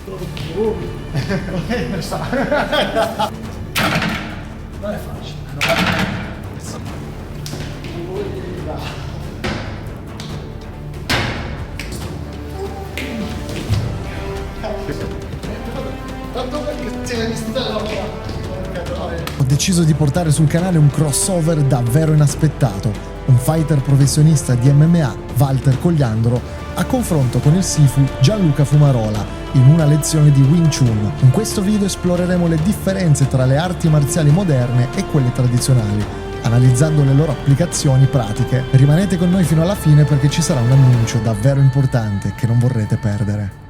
Non è facile. Ho deciso di portare sul canale un crossover davvero inaspettato, un fighter professionista di MMA, Walter Cogliandro, a confronto con il Sifu Gianluca Fumarola in una lezione di Wing Chun. In questo video esploreremo le differenze tra le arti marziali moderne e quelle tradizionali, analizzando le loro applicazioni pratiche. Rimanete con noi fino alla fine perché ci sarà un annuncio davvero importante che non vorrete perdere.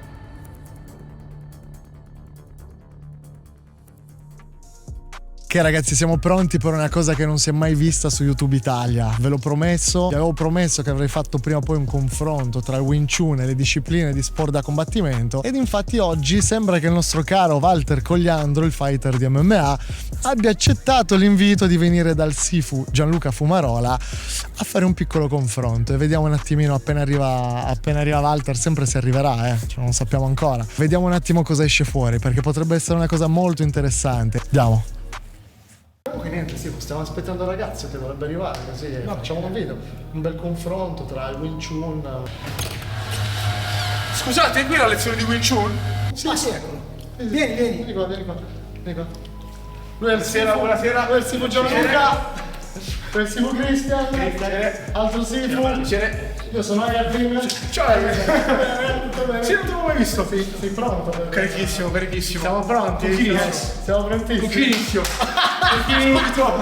Ok ragazzi, siamo pronti per una cosa che non si è mai vista su YouTube Italia, ve l'ho promesso, vi avevo promesso che avrei fatto prima o poi un confronto tra il Wing Chun e le discipline di sport da combattimento ed infatti oggi sembra che il nostro caro Walter Cogliandro, il fighter di MMA, abbia accettato l'invito di venire dal Sifu Gianluca Fumarola a fare un piccolo confronto e vediamo un attimino appena arriva Walter, sempre se arriverà, cioè non sappiamo ancora, vediamo un attimo cosa esce fuori perché potrebbe essere una cosa molto interessante. Andiamo. Comunque niente, sì, stiamo aspettando il ragazzo che dovrebbe arrivare, così facciamo un video, un bel confronto tra il Wing Chun. Scusate, è qui la lezione di Wing Chun? Sì, eccolo. Vieni. Vieni qua. Lui è il Buonasera. Lui è il Sifu Gianluca, lui è il Sifu Cristian, altro Sifu. Io sono Aya Dream. Ciao. Tutto bene? Sì, non ti avevo mai visto. Sei pronto? Carichissimo. Siamo pronti? Con chi? Siamo prontissimi. Con chi inizio? Con chi inizio?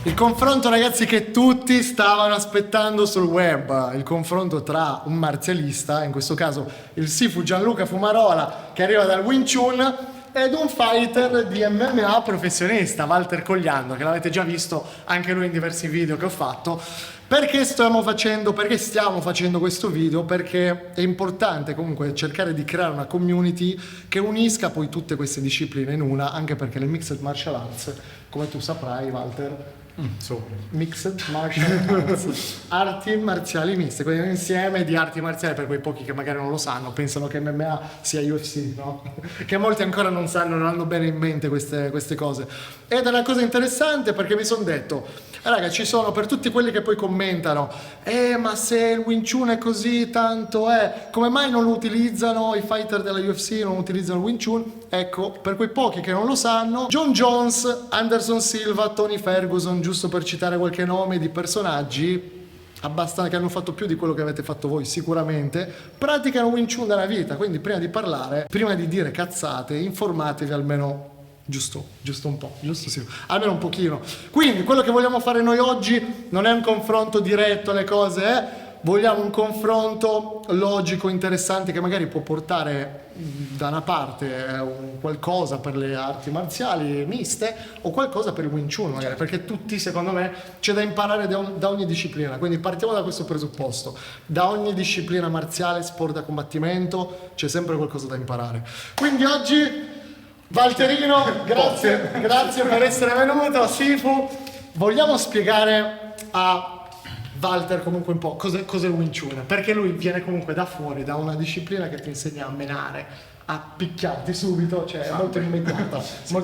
Il confronto ragazzi che tutti stavano aspettando sul web, il confronto tra un marzialista, in questo caso il Sifu Gianluca Fumarola che arriva dal Wing Chun, ed un fighter di MMA professionista, Walter Cogliandro, che l'avete già visto anche lui in diversi video che ho fatto. Perché stiamo facendo questo video? Perché è importante comunque cercare di creare una community che unisca poi tutte queste discipline in una, anche perché le mixed martial arts, come tu saprai Walter, mixed martial arts, arti marziali miste, quindi un insieme di arti marziali. Per quei pochi che magari non lo sanno, pensano che MMA sia UFC, no? Che molti ancora non sanno, non hanno bene in mente queste cose. Ed è una cosa interessante perché mi sono detto, raga, ci sono per tutti quelli che poi commentano, ma se il Wing Chun è così tanto come mai non lo utilizzano i fighter della UFC, non utilizzano il Wing Chun? Ecco, per quei pochi che non lo sanno, John Jones, Anderson Silva, Tony Ferguson, giusto per citare qualche nome di personaggi abbastanza che hanno fatto più di quello che avete fatto voi sicuramente, praticano Wing Chun da una vita. Quindi prima di parlare, prima di dire cazzate, informatevi almeno giusto un po', giusto sì, almeno un pochino. Quindi quello che vogliamo fare noi oggi non è un confronto diretto alle cose, vogliamo un confronto logico, interessante, che magari può portare da una parte qualcosa per le arti marziali miste o qualcosa per il Wing Chun magari, perché tutti secondo me c'è da imparare da ogni disciplina. Quindi partiamo da questo presupposto: da ogni disciplina marziale, sport da combattimento, c'è sempre qualcosa da imparare. Quindi oggi Walterino, grazie per essere venuto. Sifu, vogliamo spiegare a Walter comunque un po' cos'è il Wing Chun, perché lui viene comunque da fuori, da una disciplina che ti insegna a menare, a picchiarti subito, cioè molto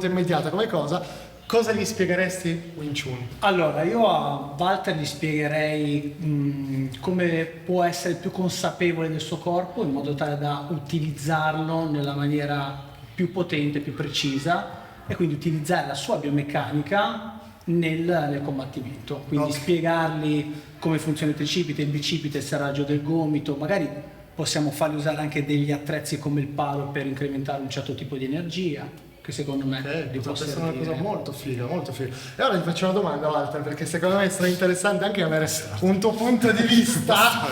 immediata come cosa. Cosa gli spiegheresti Wing Chun? Allora, io a Walter gli spiegherei come può essere più consapevole del suo corpo in modo tale da utilizzarlo nella maniera più potente, più precisa, e quindi utilizzare la sua biomeccanica nel combattimento. Quindi spiegargli come funziona il tricipite, il bicipite, il serraggio del gomito. Magari possiamo fargli usare anche degli attrezzi come il palo per incrementare un certo tipo di energia, che secondo me può essere una cosa molto figa. E ora ti faccio una domanda, Walter, perché secondo me sarà interessante anche avere un tuo punto di vista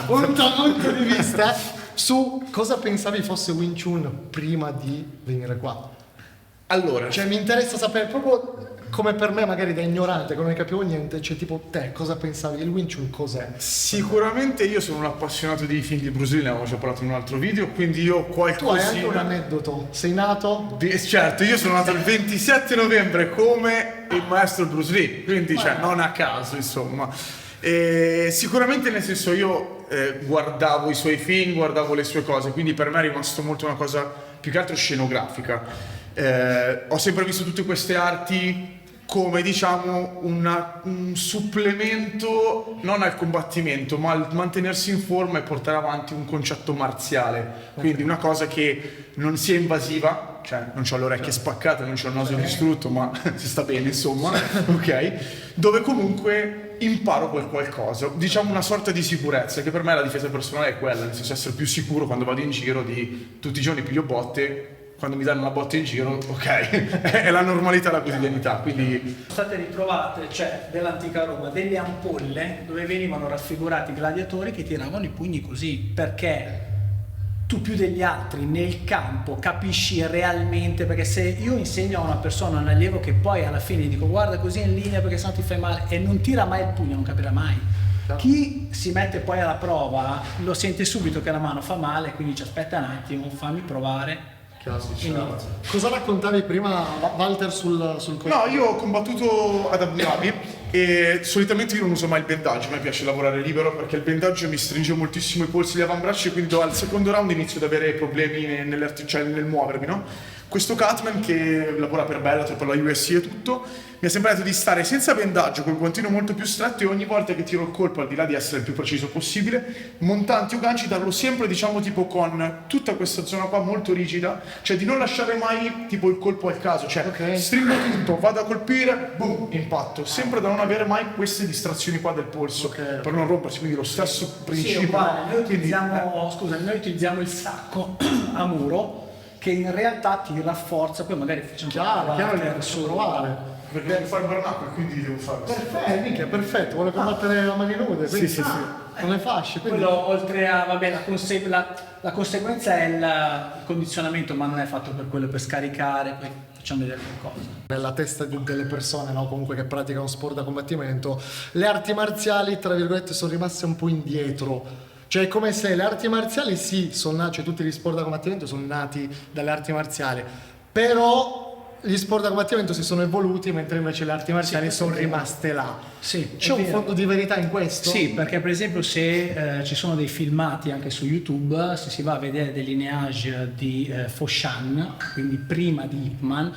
su cosa pensavi fosse Wing Chun prima di venire qua. Allora, Cioè mi interessa sapere proprio come per me magari da ignorante che non ne capivo niente, cioè tipo te cosa pensavi? Il Wing Chun cos'è? Sicuramente io sono un appassionato di film di Bruce Lee, ne avevo già parlato in un altro video, quindi io Tu hai anche un qualcosina... aneddoto, sei nato? Certo, io sono nato il 27 novembre come il maestro Bruce Lee, quindi cioè, non a caso insomma. E sicuramente nel senso io guardavo i suoi film, guardavo le sue cose, quindi per me è rimasto molto una cosa più che altro scenografica. Ho sempre visto tutte queste arti come diciamo un supplemento non al combattimento ma al mantenersi in forma e portare avanti un concetto marziale, quindi una cosa che non sia invasiva, cioè non ho le orecchie spaccate, non ho il naso distrutto ma si sta bene insomma, ok? Dove comunque imparo qualcosa, diciamo una sorta di sicurezza, che per me la difesa personale è quella, nel senso essere più sicuro quando vado in giro di tutti i giorni piglio botte, quando mi danno una botta in giro, ok, è la normalità, la quotidianità, quindi... Sono state ritrovate, cioè dell'antica Roma, delle ampolle dove venivano raffigurati gladiatori che tiravano i pugni così, perché tu più degli altri nel campo capisci realmente, perché se io insegno a una persona, un allievo che poi alla fine gli dico guarda così in linea perché sennò ti fai male e non tira mai il pugno, non capirà mai. Chi si mette poi alla prova lo sente subito che la mano fa male, quindi ci aspetta un attimo, fammi provare. Quindi, Cosa raccontavi prima Walter sul No, io ho combattuto ad Abu Dhabi e solitamente io non uso mai il bendaggio, a me piace lavorare libero perché il bendaggio mi stringe moltissimo i polsi e gli avambracci e quindi al secondo round inizio ad avere problemi cioè nel muovermi, no? Questo Catman che lavora per Bellator, per la UFC e tutto, mi ha sempre detto di stare senza bendaggio, con il guantino molto più stretto e ogni volta che tiro il colpo, al di là di essere il più preciso possibile, montanti o ganci, darlo sempre diciamo tipo con tutta questa zona qua molto rigida, cioè di non lasciare mai tipo il colpo al caso, cioè stringo tutto, vado a colpire, boom, impatto, sempre da non avere mai queste distrazioni qua del polso, per non rompersi, quindi lo stesso principio. sì, uguale, noi Quindi, utilizziamo, scusami, noi utilizziamo il sacco a muro che in realtà ti rafforza, poi magari facciamo chiaro che provare posso provare. perché devo fare il burn-up, quindi devo farlo. Perfetto, minchia, perfetto, vuole combattere a mani nude, quindi sì. con le fasce, quindi... Quello oltre a, vabbè, la conseguenza è il condizionamento, ma non è fatto per quello, per scaricare, poi facciamo vedere qualcosa. Nella testa delle persone, no, comunque che praticano sport da combattimento, le arti marziali, tra virgolette, sono rimaste un po' indietro. Cioè è come se le arti marziali sì, sono nati, cioè tutti gli sport da combattimento sono nati dalle arti marziali, però gli sport da combattimento si sono evoluti mentre invece le arti marziali sono rimaste là. Sì, C'è un fondo di verità in questo? Sì, perché per esempio se ci sono dei filmati anche su YouTube, se si va a vedere dei lineage di Foshan, quindi prima di Ip Man,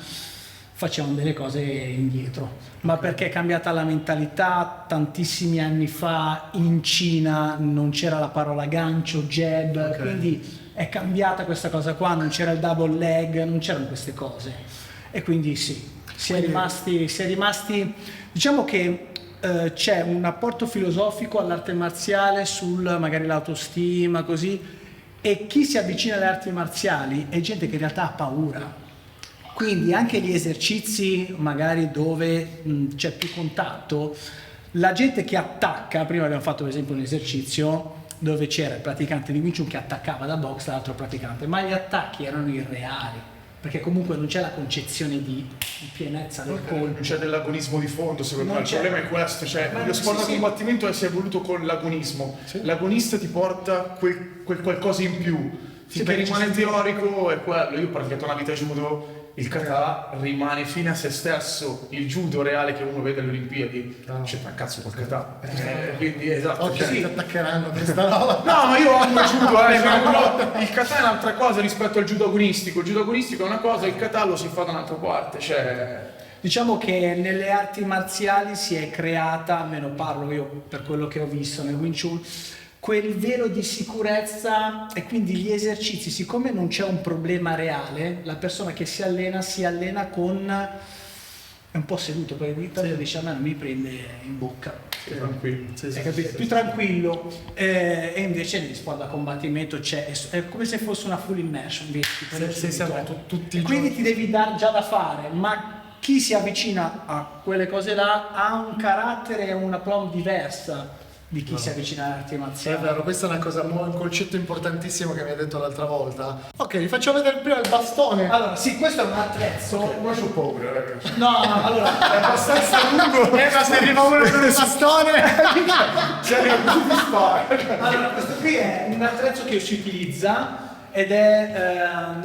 facevano delle cose indietro, ma perché è cambiata la mentalità. Tantissimi anni fa in Cina non c'era la parola gancio, jab, quindi è cambiata questa cosa qua, non c'era il double leg, non c'erano queste cose e quindi sì, si è rimasti, diciamo che c'è un apporto filosofico all'arte marziale sul magari l'autostima così, e chi si avvicina alle arti marziali è gente che in realtà ha paura. Quindi anche gli esercizi magari dove c'è più contatto, la gente che attacca, prima abbiamo fatto per esempio un esercizio dove c'era il praticante di Wing Chun che attaccava da box l'altro praticante, ma gli attacchi erano irreali, perché comunque non c'è la concezione di pienezza del colpo. Non c'è dell'agonismo di fondo, secondo me Non il c'è. problema è questo, cioè Ma lo sport sì, da sì. combattimento si è evoluto con l'agonismo, l'agonista ti porta quel qualcosa in più, finché rimane teorico è quello. Io ho praticato una vita judo, il kata rimane fine a se stesso, il judo reale che uno vede alle Olimpiadi, c'entra cazzo col kata, quindi esatto. Ok, cioè- ti attaccheranno a questa roba. No, ma io amo il judo, però il kata è un'altra cosa rispetto al judo agonistico. Il judo agonistico è una cosa, il kata lo si fa da un'altra parte, cioè... Diciamo che nelle arti marziali si è creata, almeno parlo io per quello che ho visto nel Wing Chun, quel velo di sicurezza, e quindi gli esercizi, siccome non c'è un problema reale, la persona che si allena con è un po' seduto, perché di tanto dice a me non mi prende in bocca. Tranquillo. Hai capito? Più tranquillo, e invece negli sport da combattimento è come se fosse una full immersion, tutti i quindi ti devi dar già da fare, ma chi si avvicina a quelle cose là ha un carattere e una prom diversa di chi si avvicina alle arti È marziali. vero, questa è una cosa, un concetto importantissimo che mi hai detto l'altra volta. Ok, vi faccio vedere prima il bastone. Allora, sì, questo è un attrezzo. Non c'ho paura, ragazzi. No, allora, È abbastanza lungo. Ma se arriva uno con il bastone! Se arriva tutti spara. allora, questo qui è un attrezzo che si utilizza ed è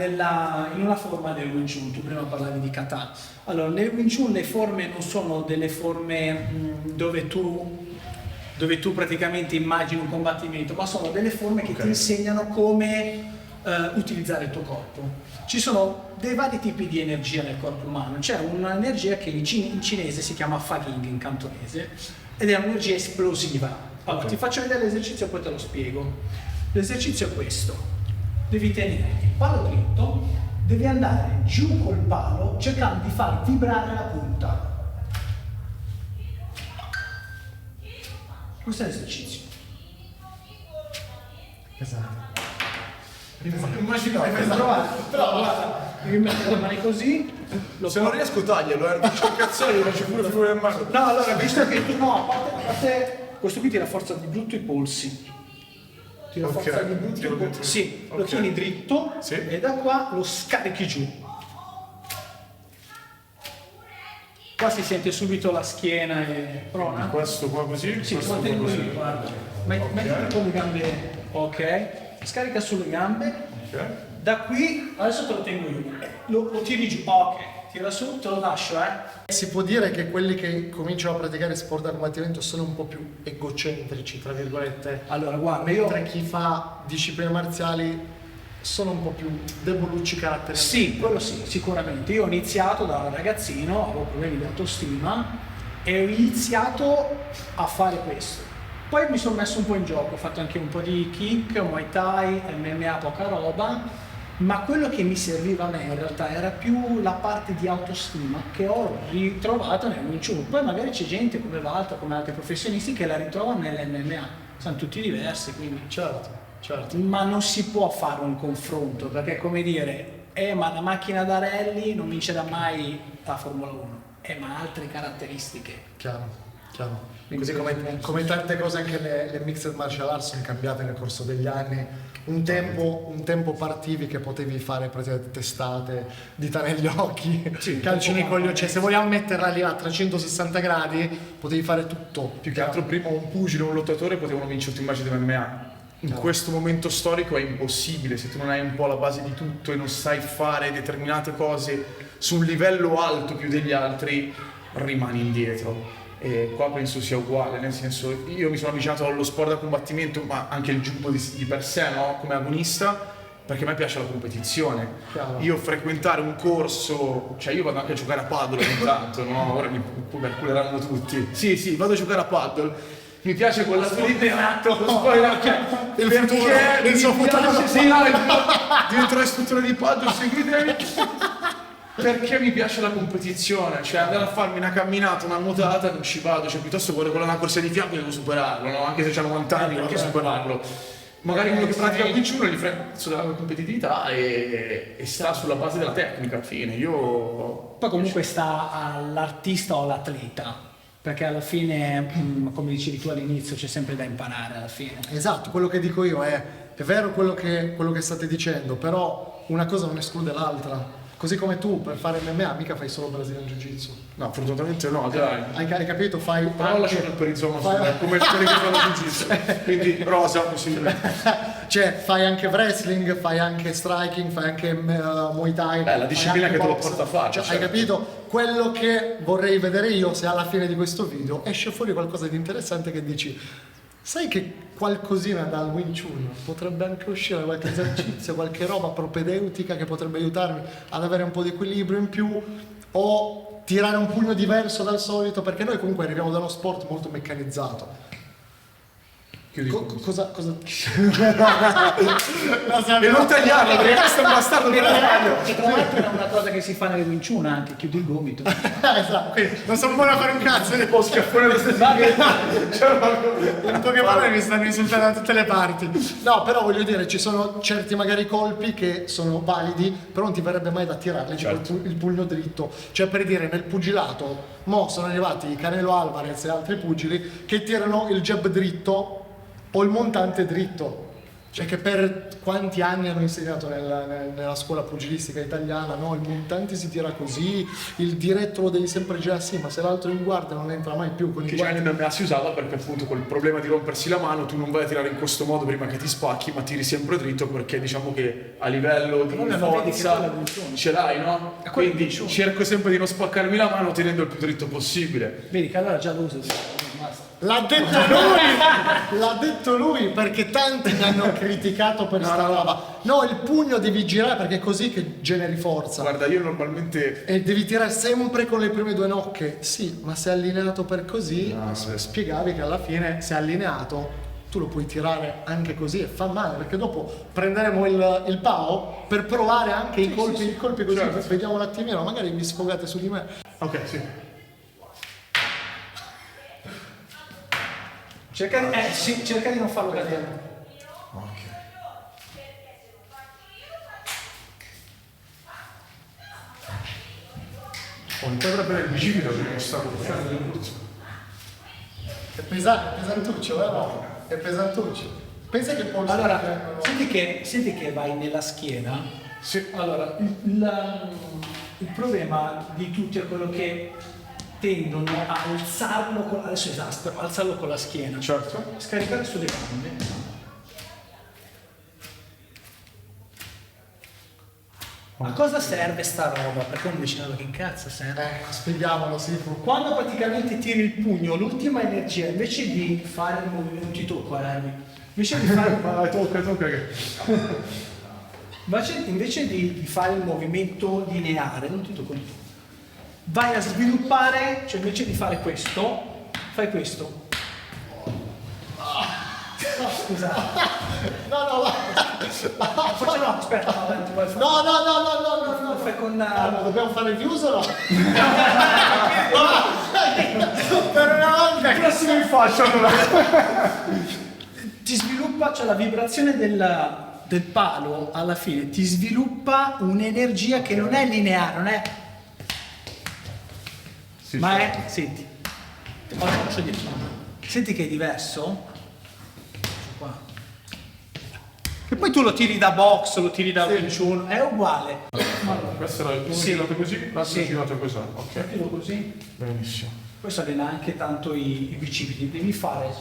in una forma del Wing Chun. Tu prima parlavi di kata. Allora, nel Wing Chun le forme non sono delle forme dove tu praticamente immagini un combattimento, ma sono delle forme che ti insegnano come utilizzare il tuo corpo. Ci sono dei vari tipi di energia nel corpo umano. C'è un'energia che in cinese si chiama Faging, in cantonese, ed è un'energia esplosiva. Allora, ti faccio vedere l'esercizio e poi te lo spiego. L'esercizio è questo. Devi tenere il palo dritto, devi andare giù col palo cercando di far vibrare la punta. Questo è l'esercizio. Esatto. Immaginate. Però guarda, devi mettere le mani così. Se non riesco taglielo, c'è un cazzone, lo faccio pure fuori dal mano. No, allora, visto che tu no, a parte questo qui tira forza di brutto i polsi. Tira Ok, forza di brutto i tiro polsi. dentro. Sì, lo Ok. tieni dritto Sì. e da qua lo scarichi giù. Qua si sente subito la schiena e prona. Questo qua così, Sì, questo lo qua tengo così. io, guarda. Metti con le gambe, ok. Scarica sulle gambe. Ok. Da qui, adesso te lo tengo io. Lo tiri giù, ok. Tira su, te lo lascio, Si può dire che quelli che cominciano a praticare sport da combattimento sono un po' più egocentrici, tra virgolette, Allora, guarda, io... mentre chi fa discipline marziali sono un po' più debolucci caratterialmente. Sì, quello sì, sicuramente. Io ho iniziato da ragazzino, avevo problemi di autostima e ho iniziato a fare questo. Poi mi sono messo un po' in gioco, ho fatto anche un po' di kick, Muay Thai, MMA, poca roba, ma quello che mi serviva a me in realtà era più la parte di autostima che ho ritrovato nel Wing Chun. Poi magari c'è gente come Walter, come altri professionisti che la ritrovano nell'MMA, sono tutti diversi, quindi... Certo, certo. Ma non si può fare un confronto, perché è come dire, ma la macchina da rally non vincerà mai la Formula 1, ma ha altre caratteristiche. Chiaro, chiaro. Quindi Così come tante cose anche le mixed martial arts sono cambiate nel corso degli anni. Un tempo partivi che potevi fare praticamente testate, dita negli occhi, calci nei coglioni, cioè se vogliamo metterla lì a 360 gradi potevi fare tutto. Più che altro prima un pugile o un lottatore potevano vincerti un match di MMA. In questo momento storico è impossibile, se tu non hai un po' la base di tutto e non sai fare determinate cose su un livello alto più degli altri, rimani indietro. E qua penso sia uguale, nel senso, io mi sono avvicinato allo sport da combattimento, ma anche il judo di per sé, no? Come agonista, perché a me piace la competizione. Chiaro. Io frequentare un corso, cioè io vado anche a giocare a paddle ogni tanto, no? Ora mi calcoleranno tutti. Sì, vado a giocare a paddle. Mi piace quella spoilerato, lo spoiler, Il futuro, il suo futuro. Sì, no, divento istruttore di paddle, seguitemi. Perché mi piace la competizione, cioè andare a farmi una camminata, una nuotata, non ci vado, cioè piuttosto quello con una corsa di fianco devo superarlo, no? Anche se c'ha 90 anni, devo anche superarlo. Magari uno che pratica il Wing Chun gli frega sulla competitività e sta sulla base della tecnica alla fine. Io Poi comunque sta all'artista o all'atleta, perché alla fine, come dicevi tu all'inizio, c'è sempre da imparare alla fine. Esatto, quello che dico io è vero quello che state dicendo, però una cosa non esclude l'altra. Così come tu per fare MMA mica fai solo Brazilian Jiu-Jitsu. no, fortunatamente no, dai. Hai capito? Fai Però ho lasciato il perizoma fai- come quelli che fanno Jiu-Jitsu. Quindi rosa possibilmente. Cioè, fai anche wrestling, fai anche striking, fai anche Muay Thai. La fai disciplina anche che te lo box. porta a fare, Cioè, certo. hai capito? Quello che vorrei vedere io, se alla fine di questo video esce fuori qualcosa di interessante che dici, sai che qualcosina dal Wing Chun potrebbe anche uscire, qualche esercizio, qualche roba propedeutica che potrebbe aiutarmi ad avere un po' di equilibrio in più o tirare un pugno diverso dal solito, perché noi comunque arriviamo da uno sport molto meccanizzato. Chiudi. Cosa? E non tagliarlo, perché questo è un bastardo per la radio. E tra l'altro è una cosa che si fa nelle Wing Chun anche, chiudi il gomito. Esatto, quindi non sono buono a fare un cazzo, ne Ho schiaffone lo stesso. in poche parole mi stanno insultando da tutte le parti. No, però voglio dire, ci sono certi magari colpi che sono validi, però non ti verrebbe mai da tirarli, Certo. tipo il pugno dritto. Cioè, per dire, nel pugilato, mo sono arrivati Canelo Alvarez e altri pugili che tirano il jab dritto o il montante dritto. Cioè che per quanti anni hanno insegnato nella scuola pugilistica italiana, no? Il montante si tira così, il diretto lo devi sempre girare sì, ma se l'altro in guardia non entra mai più con i Che guanti. già MMA si usava perché appunto col problema di rompersi la mano tu non vai a tirare in questo modo prima che ti spacchi, ma tiri sempre dritto perché diciamo che a livello di Però non vedi che quella è forza l'evoluzione. ce l'hai, no? È quella Quindi l'evoluzione. cerco sempre di non spaccarmi la mano tenendo il più dritto possibile. Vedi che allora già lo uso. Basta. L'ha detto lui! L'ha detto lui perché tanti mi hanno criticato per sta roba. No, il pugno devi girare perché è così che generi forza. Guarda, io normalmente E devi tirare sempre con le prime due nocche. Sì, ma se è allineato per così, spiegavi che alla fine se è allineato tu lo puoi tirare anche così e fa male, perché dopo prenderemo il pao per provare anche i colpi così. Certo. Vediamo un attimino, magari vi sfogate su di me. ok, sì. Cerca di non farlo cadere. Ok. Oh, mi potrebbe avere il bicipite perché mi sta gonfiando le bruzze. È pesantuccio, no? È pesantuccio. Pensa che polso Allora, prendono. senti che vai nella schiena. Sì. Allora, il problema di tutti è quello che tendono a alzarlo con, adesso esaspero, alzarlo con la schiena, Certo. scaricare sulle gambe. A cosa serve sta roba? Perché uno dice, "No, che cazzo serve?" Spieghiamolo, sì. Quando praticamente tiri il pugno, l'ultima energia, invece di fare il movimento, non ti tocco, invece di fare Vai, tocca che. invece di fare il movimento lineare, non ti tocco, vai a sviluppare, cioè invece di fare questo, fai questo. No, scusa. No, No, aspetta, no, non ti vuoi fare. no. Lo fai con Ma dobbiamo fare views o no? Per una volta che Prossimo mi faccio allora. ti sviluppa, cioè la vibrazione del palo alla fine ti sviluppa un'energia che non è lineare, non è. Sì, Ma è. Senti. Faccio dietro. Senti che è diverso? Qua. Che poi tu lo tiri da box, lo tiri da Wing Chun, è uguale. Questo era uno Sì. girato così, l'altro Sì. girato così. Ok. Tiro così. Benissimo. Questo allena anche tanto i bicipiti, devi fare,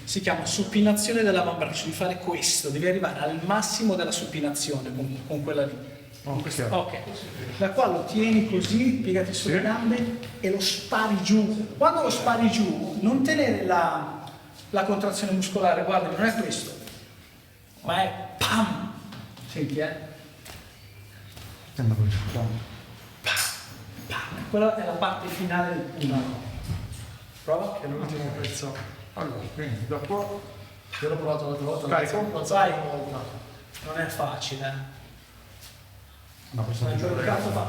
si chiama supinazione dell'avambraccio, devi fare questo, devi arrivare al massimo della supinazione con quella lì. Con questa- ok, da qua lo tieni così, piegati sulle Sì. gambe e lo spari giù. Quando lo spari giù, non tenere la contrazione muscolare, guarda, non è questo, ma è pam! Senti, quella è la parte finale del pugno. Prova. Che è l'ultimo pezzo. Allora, quindi da qua. Io l'ho provato l'altra volta. Carico? l'ho Vai. alzato una volta. Non è facile. No, questo Ma non il ci cazzo fa.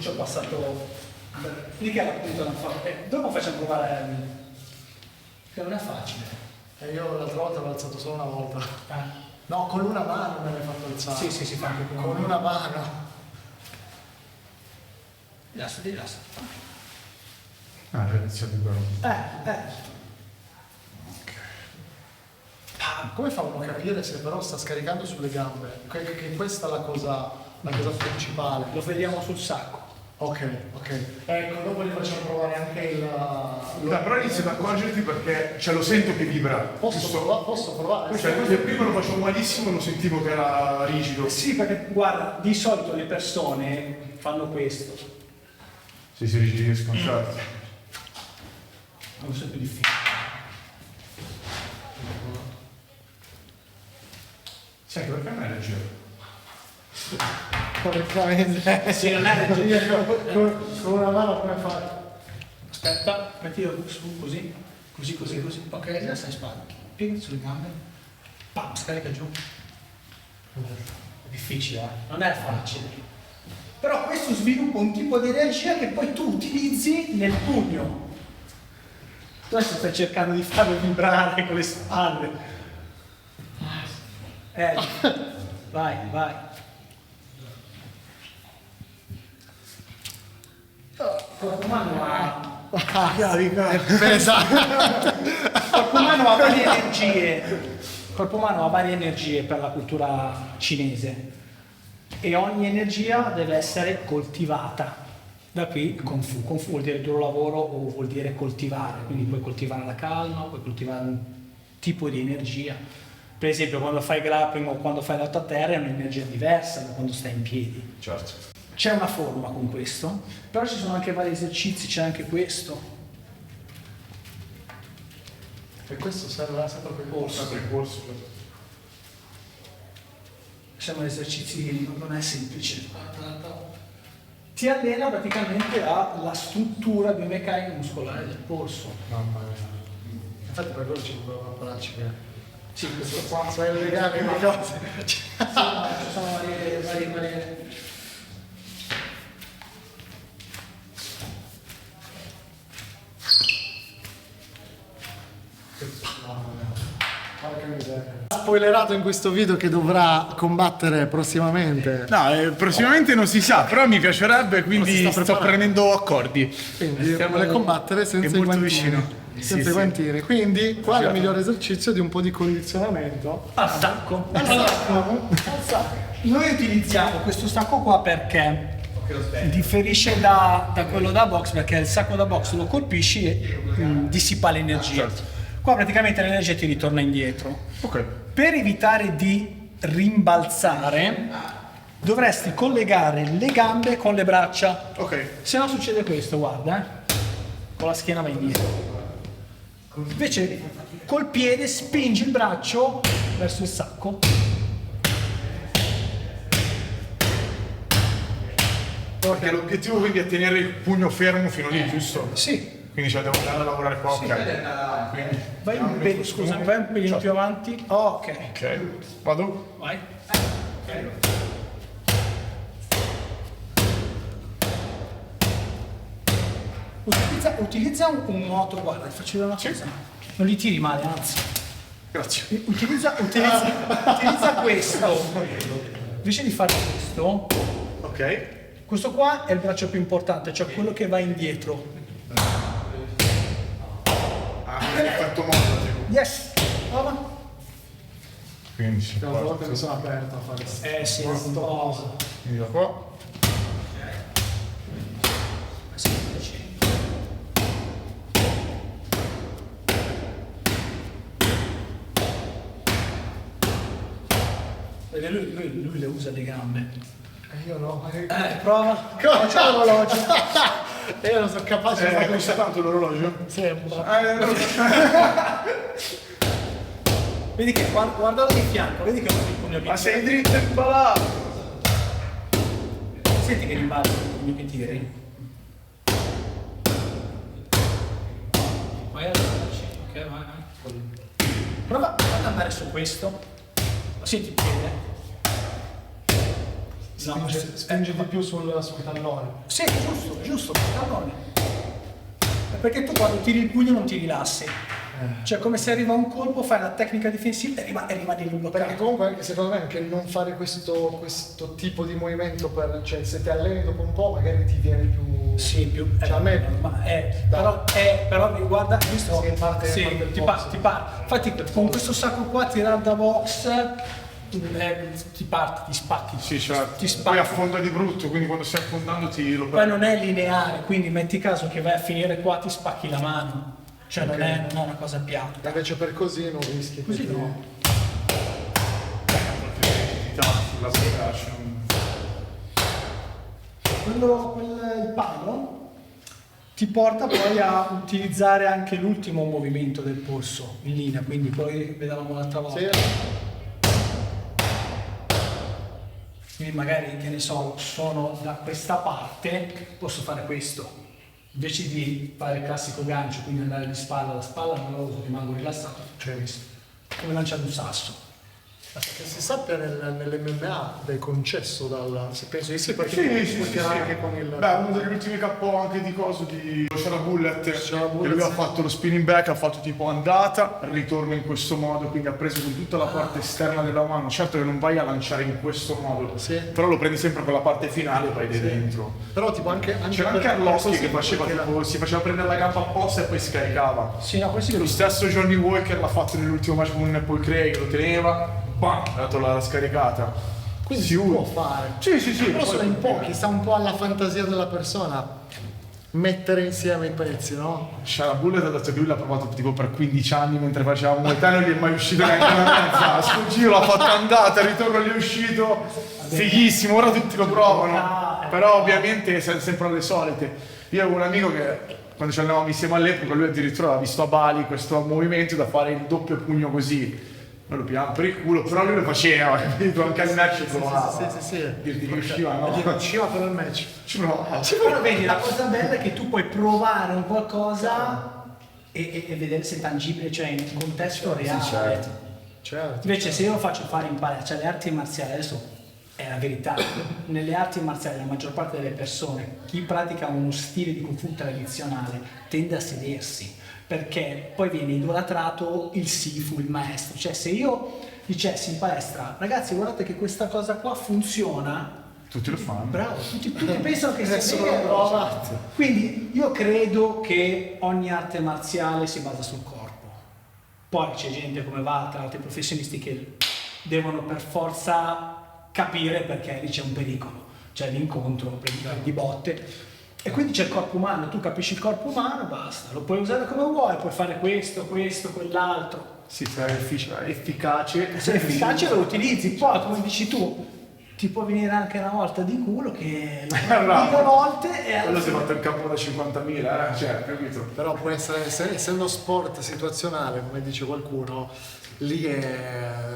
Ci ho passato. Lì che è la punta non fa. Dopo facciamo provare a Emily. Che non è facile. E io l'altra volta l'ho alzato solo una volta. Eh. No, con una mano me l'hai fatto alzare. Sì, si fa anche Con una mano. Rilassa. Ah, è iniziato però. Come fa uno a capire se però sta scaricando sulle gambe? Che questa è la cosa principale. Lo vediamo sul sacco. Ok. Ecco, dopo gli facciamo provare anche il. Però inizio ad accorgerti perché cioè, lo sento che vibra. Posso provare? Cioè, prima lo facevo malissimo, lo sentivo che era rigido. Sì, perché guarda, di solito le persone fanno questo. Sì, si rigidiscono, certo. Ma questo è più difficile. Sai che perché non è leggero? Correttamente. Sì, non è leggero. Con una mano come fai? Aspetta, mettilo su così. Così. Ok, adesso stai in spalla. Piegati sulle gambe. Pam, scarica giù. È difficile, non è facile. Però questo sviluppa un tipo di energia che poi tu utilizzi nel pugno. Tu adesso stai cercando di farlo vibrare con le spalle. Vai. Corpo umano ha varie energie. Il corpo umano ha varie energie per la cultura cinese e ogni energia deve essere coltivata. Da qui il Kung Fu. Kung Fu vuol dire duro lavoro o vuol dire coltivare, quindi puoi coltivare la calma, puoi coltivare un tipo di energia. Per esempio quando fai grappling o quando fai l'alto a terra è un'energia diversa da quando stai in piedi. Certo. C'è una forma con questo, però ci sono anche vari esercizi, c'è anche questo. E questo serve sempre per il corso. Sono esercizi, non è semplice. Ti allena praticamente alla struttura biomeccanica muscolare del polso. Mamma mia. Infatti per quello ci dobbiamo parlarci bene. Sì, questo qua. Sai le gambe, le cose. Ci sono varie. Spoilerato in questo video che dovrà combattere prossimamente. No, prossimamente non si sa, però mi piacerebbe, quindi sto prendendo accordi. Quindi vuole combattere senza è i molto guantini. vicino. Senza i guantini. Quindi qua è il migliore esercizio di un po' di condizionamento. Al sacco. Noi utilizziamo questo sacco qua perché differisce da quello da box, perché il sacco da box lo colpisci e dissipa l'energia. Certo. Qua praticamente l'energia ti ritorna indietro. Ok. Per evitare di rimbalzare dovresti collegare le gambe con le braccia. Ok. Se no succede questo, guarda, con la schiena va indietro. Invece col piede spingi il braccio verso il sacco. Perché l'obiettivo quindi è tenere il pugno fermo fino lì, giusto? Sì. Quindi devo andare a lavorare qua, ok. Quindi, Vai un pelino più avanti. Oh, ok. ok, vado? Vai. Utilizza un moto, guarda, ti faccio vedere una cosa. Non li tiri male, anzi. Grazie. Utilizza questo. Invece di fare questo, Ok. questo qua è il braccio più importante, cioè quello che va indietro. Effetto moto. Yes, prova. Quindi si Una volta parte. mi sono aperto a fare Sì, un po'. Quindi da qua. Perché lui le usa le gambe. Io no. Prova. Facciamo l'orologio. Io non sono capace di fare Costa tanto l'orologio? Sì, un po'. Vedi che guardalo di fianco, vedi che ho il pugno Ma sei dritto e impalato! Senti che rimbalza il pugno che tiri. Vai ok, vai. Prova ad andare su questo. Senti il piede. Spinge di più sul tallone. Sì, giusto, tallone. Perché tu quando tiri il pugno non ti rilassi. Cioè come se arriva un colpo, fai la tecnica difensiva e rimani lì bloccato. Perché comunque anche secondo me anche non fare questo tipo di movimento cioè se ti alleni dopo un po' magari ti viene più. Sì, più. Cioè a me. Però guarda, visto. Sì, parte Ti parte. Infatti con questo sacco qua tirare da box ti parti, ti spacchi. Sì, certo. Ti spacchi. Poi affonda di brutto, quindi quando stai affondando ti lo Poi non è lineare, quindi metti caso che vai a finire qua ti spacchi la mano. Cioè non è una cosa piatta. Invece per così non rischi. Così no. la percussion. Il palo ti porta poi a utilizzare anche l'ultimo movimento del polso in linea, quindi poi vedevamo l'altra volta. Sì. Quindi magari, che ne so, sono da questa parte, posso fare questo. invece di fare il classico gancio, quindi andare di spalla alla spalla, non lo uso, rimango rilassato, cioè come lanciare un sasso. Che si sappia nell'MMA è concesso se penso di sì, perché Sì. anche con il... Beh, uno degli ultimi KO anche di coso di Shara Bullet, che lui ha sì. fatto lo spinning back, ha fatto tipo andata, ritorno in questo modo, quindi ha preso con tutta la parte esterna della mano. Certo che non vai a lanciare in questo modo, Sì. però lo prendi sempre con la parte finale e vai di dentro. Però tipo anche C'era anche Arlovski che faceva tipo, si faceva prendere la gamba apposta e poi scaricava. Sì, no, questo Lo stesso Johnny Walker l'ha fatto nell'ultimo match con Paul Craig, lo teneva, bam, ha dato la scaricata. quindi si può fare. Sì. Però poi- sono in pochi, sta un po' alla fantasia della persona mettere insieme i pezzi, no? Shara Bullet ha detto che lui l'ha provato tipo per 15 anni mentre faceva Muay Thai, non gli è mai uscito neanche una mezza. Sul giro l'ha fatta andata, il ritorno gli è uscito, fighissimo, ora tutti lo provano. Però ovviamente siamo sempre alle solite. Io avevo un amico che quando ci andavamo insieme all'epoca, lui addirittura aveva visto a Bali questo movimento da fare il doppio pugno così. Noi lo pigliavamo per il culo, però lui lo faceva, capito? Anche al match provava. Sì. Gli riusciva, no? Gli riusciva per il match. Ci provava. Però vedi, la cosa bella è che tu puoi provare un qualcosa e vedere se è tangibile, cioè in un contesto reale. Certo. Invece se io lo faccio fare in palestra, cioè le arti marziali, adesso è la verità, nelle arti marziali la maggior parte delle persone, chi pratica uno stile di Kung Fu tradizionale tende a sedersi, perché poi viene idolatrato il Sifu, il maestro. Cioè se io dicessi in palestra, ragazzi guardate che questa cosa qua funziona, Tutti lo fanno. bravo, tutti pensano che sia Adesso lo vero. provo. Quindi io credo che ogni arte marziale si basa sul corpo. Poi c'è gente come Walter, altri professionisti che devono per forza capire perché lì c'è un pericolo, c'è l'incontro, prendi botte. E quindi c'è il corpo umano, tu capisci il corpo umano, basta, lo puoi usare come vuoi, puoi fare questo, quell'altro. Sì, se è efficace. Se è efficace lo utilizzi, poi come dici tu, ti può venire anche una volta di culo che lo fai mille volte e alla Quello si è fine- fatto il campo da 50.000, cioè, capito? Però può essere, essendo sport situazionale, come dice qualcuno, lì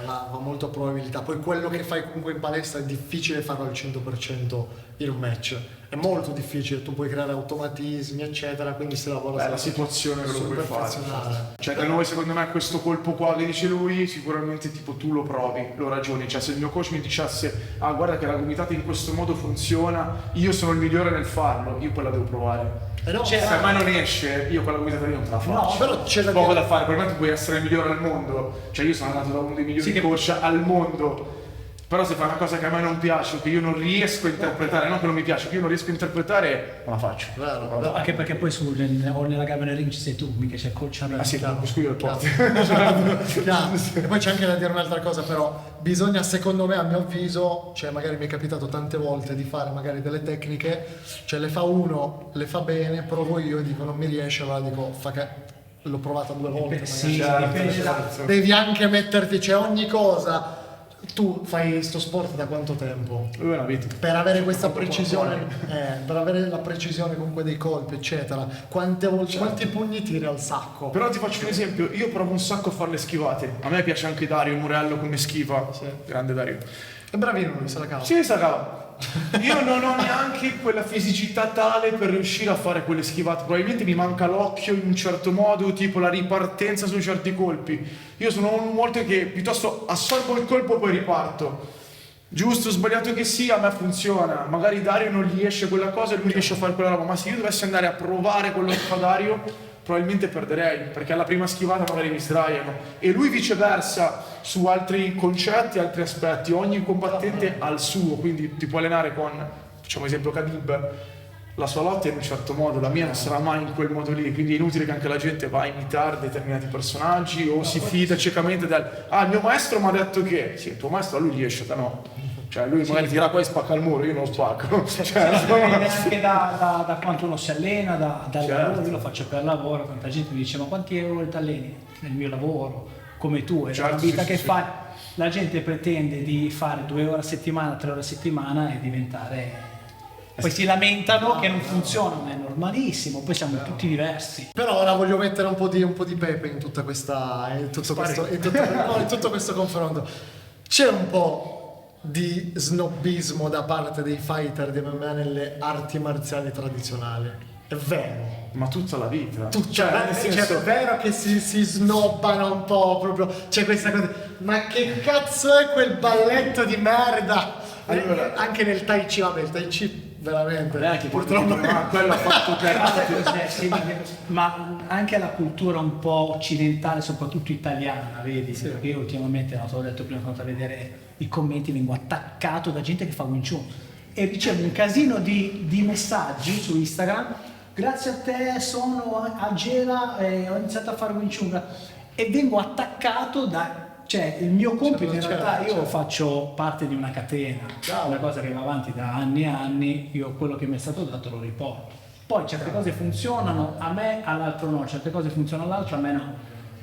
va molto a probabilità. Poi quello che fai comunque in palestra è difficile farlo al 100% in un match. È molto difficile, tu puoi creare automatismi, eccetera, quindi si lavora È la situazione che lo sul puoi fare. perfezionale. Cioè, da noi, secondo me, questo colpo qua che dice lui, sicuramente tipo tu lo provi, lo ragioni. Cioè, se il mio coach mi dicesse, ah, guarda che la gomitata in questo modo funziona, io sono il migliore nel farlo, io poi la devo provare. No, Se a me non esce, io quella gomitata lì non te la faccio. No, però c'è da poco dire- da fare, per me tu puoi essere il migliore al mondo. Cioè, io sono andato da uno dei migliori Sì, che- coach al mondo. Però se fa una cosa che a me non piace, che io non riesco a interpretare, non che non mi piace, che io non riesco a interpretare, non la faccio. Vero, No, anche perché poi o nella gamma nel ring ci sei tu, mica c'è il coach a Ah sì, Chiaro. lo scudo il porti. Chiaro. E poi c'è anche da dire un'altra cosa, però bisogna, secondo me, a mio avviso, cioè magari mi è capitato tante volte di fare magari delle tecniche, cioè le fa uno, le fa bene, provo io e dico non mi riesce, allora dico l'ho provata 2 volte. magari. Sì, Certo, dipende da... certo. Devi anche metterti, cioè ogni cosa. Tu fai sto sport da quanto tempo? Lui è una vita. Per avere questa Molto precisione, per avere la precisione comunque dei colpi, eccetera, quante volte, quanti pugni tiri al sacco? Però ti faccio un esempio, io provo un sacco a fare le schivate. A me piace anche Dario Murello come schiva. Sì. Grande Dario. È bravino lui, se la cava. Sì, sa. Io non ho neanche quella fisicità tale per riuscire a fare quelle schivate. Probabilmente mi manca l'occhio in un certo modo, tipo la ripartenza su certi colpi. Io sono uno molto che piuttosto assorbo il colpo e poi riparto. Giusto o sbagliato che sia, a me funziona. Magari Dario non gli esce quella cosa e lui riesce a fare quella roba. Ma se io dovessi andare a provare quello che fa Dario, probabilmente perderei, perché alla prima schivata magari mi sdraiano. E lui viceversa, su altri concetti, altri aspetti. Ogni combattente ha il suo, quindi ti può allenare con, facciamo esempio Khabib, la sua lotta è in un certo modo, la mia non sarà mai in quel modo lì, quindi è inutile che anche la gente va a imitare determinati personaggi o si fida ciecamente del il mio maestro mi ha detto che sì, il tuo maestro a lui riesce, te no. Cioè lui magari tira qua e spacca il muro, io non lo spacco. Cioè, Dipende anche da quanto uno si allena, dal Certo. lavoro, io lo faccio per lavoro, tanta gente mi dice ma quanti euro ti alleni nel mio lavoro, come tu, è Certo, la vita sì, che sì, fai. La gente pretende di fare 2 ore a settimana, 3 ore a settimana e diventare... Poi si lamentano che non funziona, ma è normalissimo, poi siamo tutti diversi. Però ora voglio mettere un po' di pepe in tutta questa, in tutto questo confronto. C'è un po' di snobismo da parte dei fighter di MMA nelle arti marziali tradizionali. è vero. Ma tutta la vita. Cioè, nel senso, è vero che si snobbano un po' proprio, c'è questa cosa, ma che cazzo è quel balletto di merda? Allora, Anche nel Tai Chi, vabbè, il Tai Chi veramente, anche purtroppo quello ha fatto karate. Sì, ma anche la cultura un po' occidentale, soprattutto italiana, vedi? Perché io ultimamente, no, te l'ho detto prima, sono andato a vedere i commenti, vengo attaccato da gente che fa Wing Chun e ricevo un casino di messaggi su Instagram. Grazie a te sono a Gela e ho iniziato a fare Wing Chun e vengo attaccato cioè il mio compito in realtà io faccio parte di una catena, una cosa che va avanti da anni e anni, io quello che mi è stato dato lo riporto. Poi certe cose funzionano a me, all'altro no, certe cose funzionano all'altro, a me no,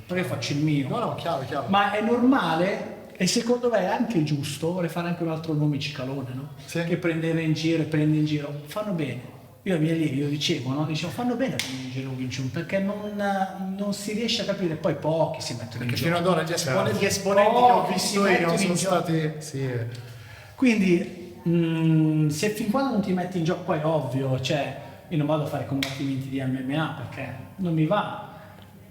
perché faccio il mio. No, chiaro. Ma è normale e secondo me è anche giusto, vorrei fare anche un altro nome Cicalone, no? Sì. Che prendeva in giro e prende in giro, fanno bene. Io ai miei allievi, io dicevo, fanno bene a prendere in giro Wing Chun perché non si riesce a capire, poi pochi si mettono in Perché giro. fino ad ora gli esponenti che ho visto io sono stati... Sì. Quindi se fin quando non ti metti in gioco, poi è ovvio, cioè io non vado a fare combattimenti di MMA perché non mi va,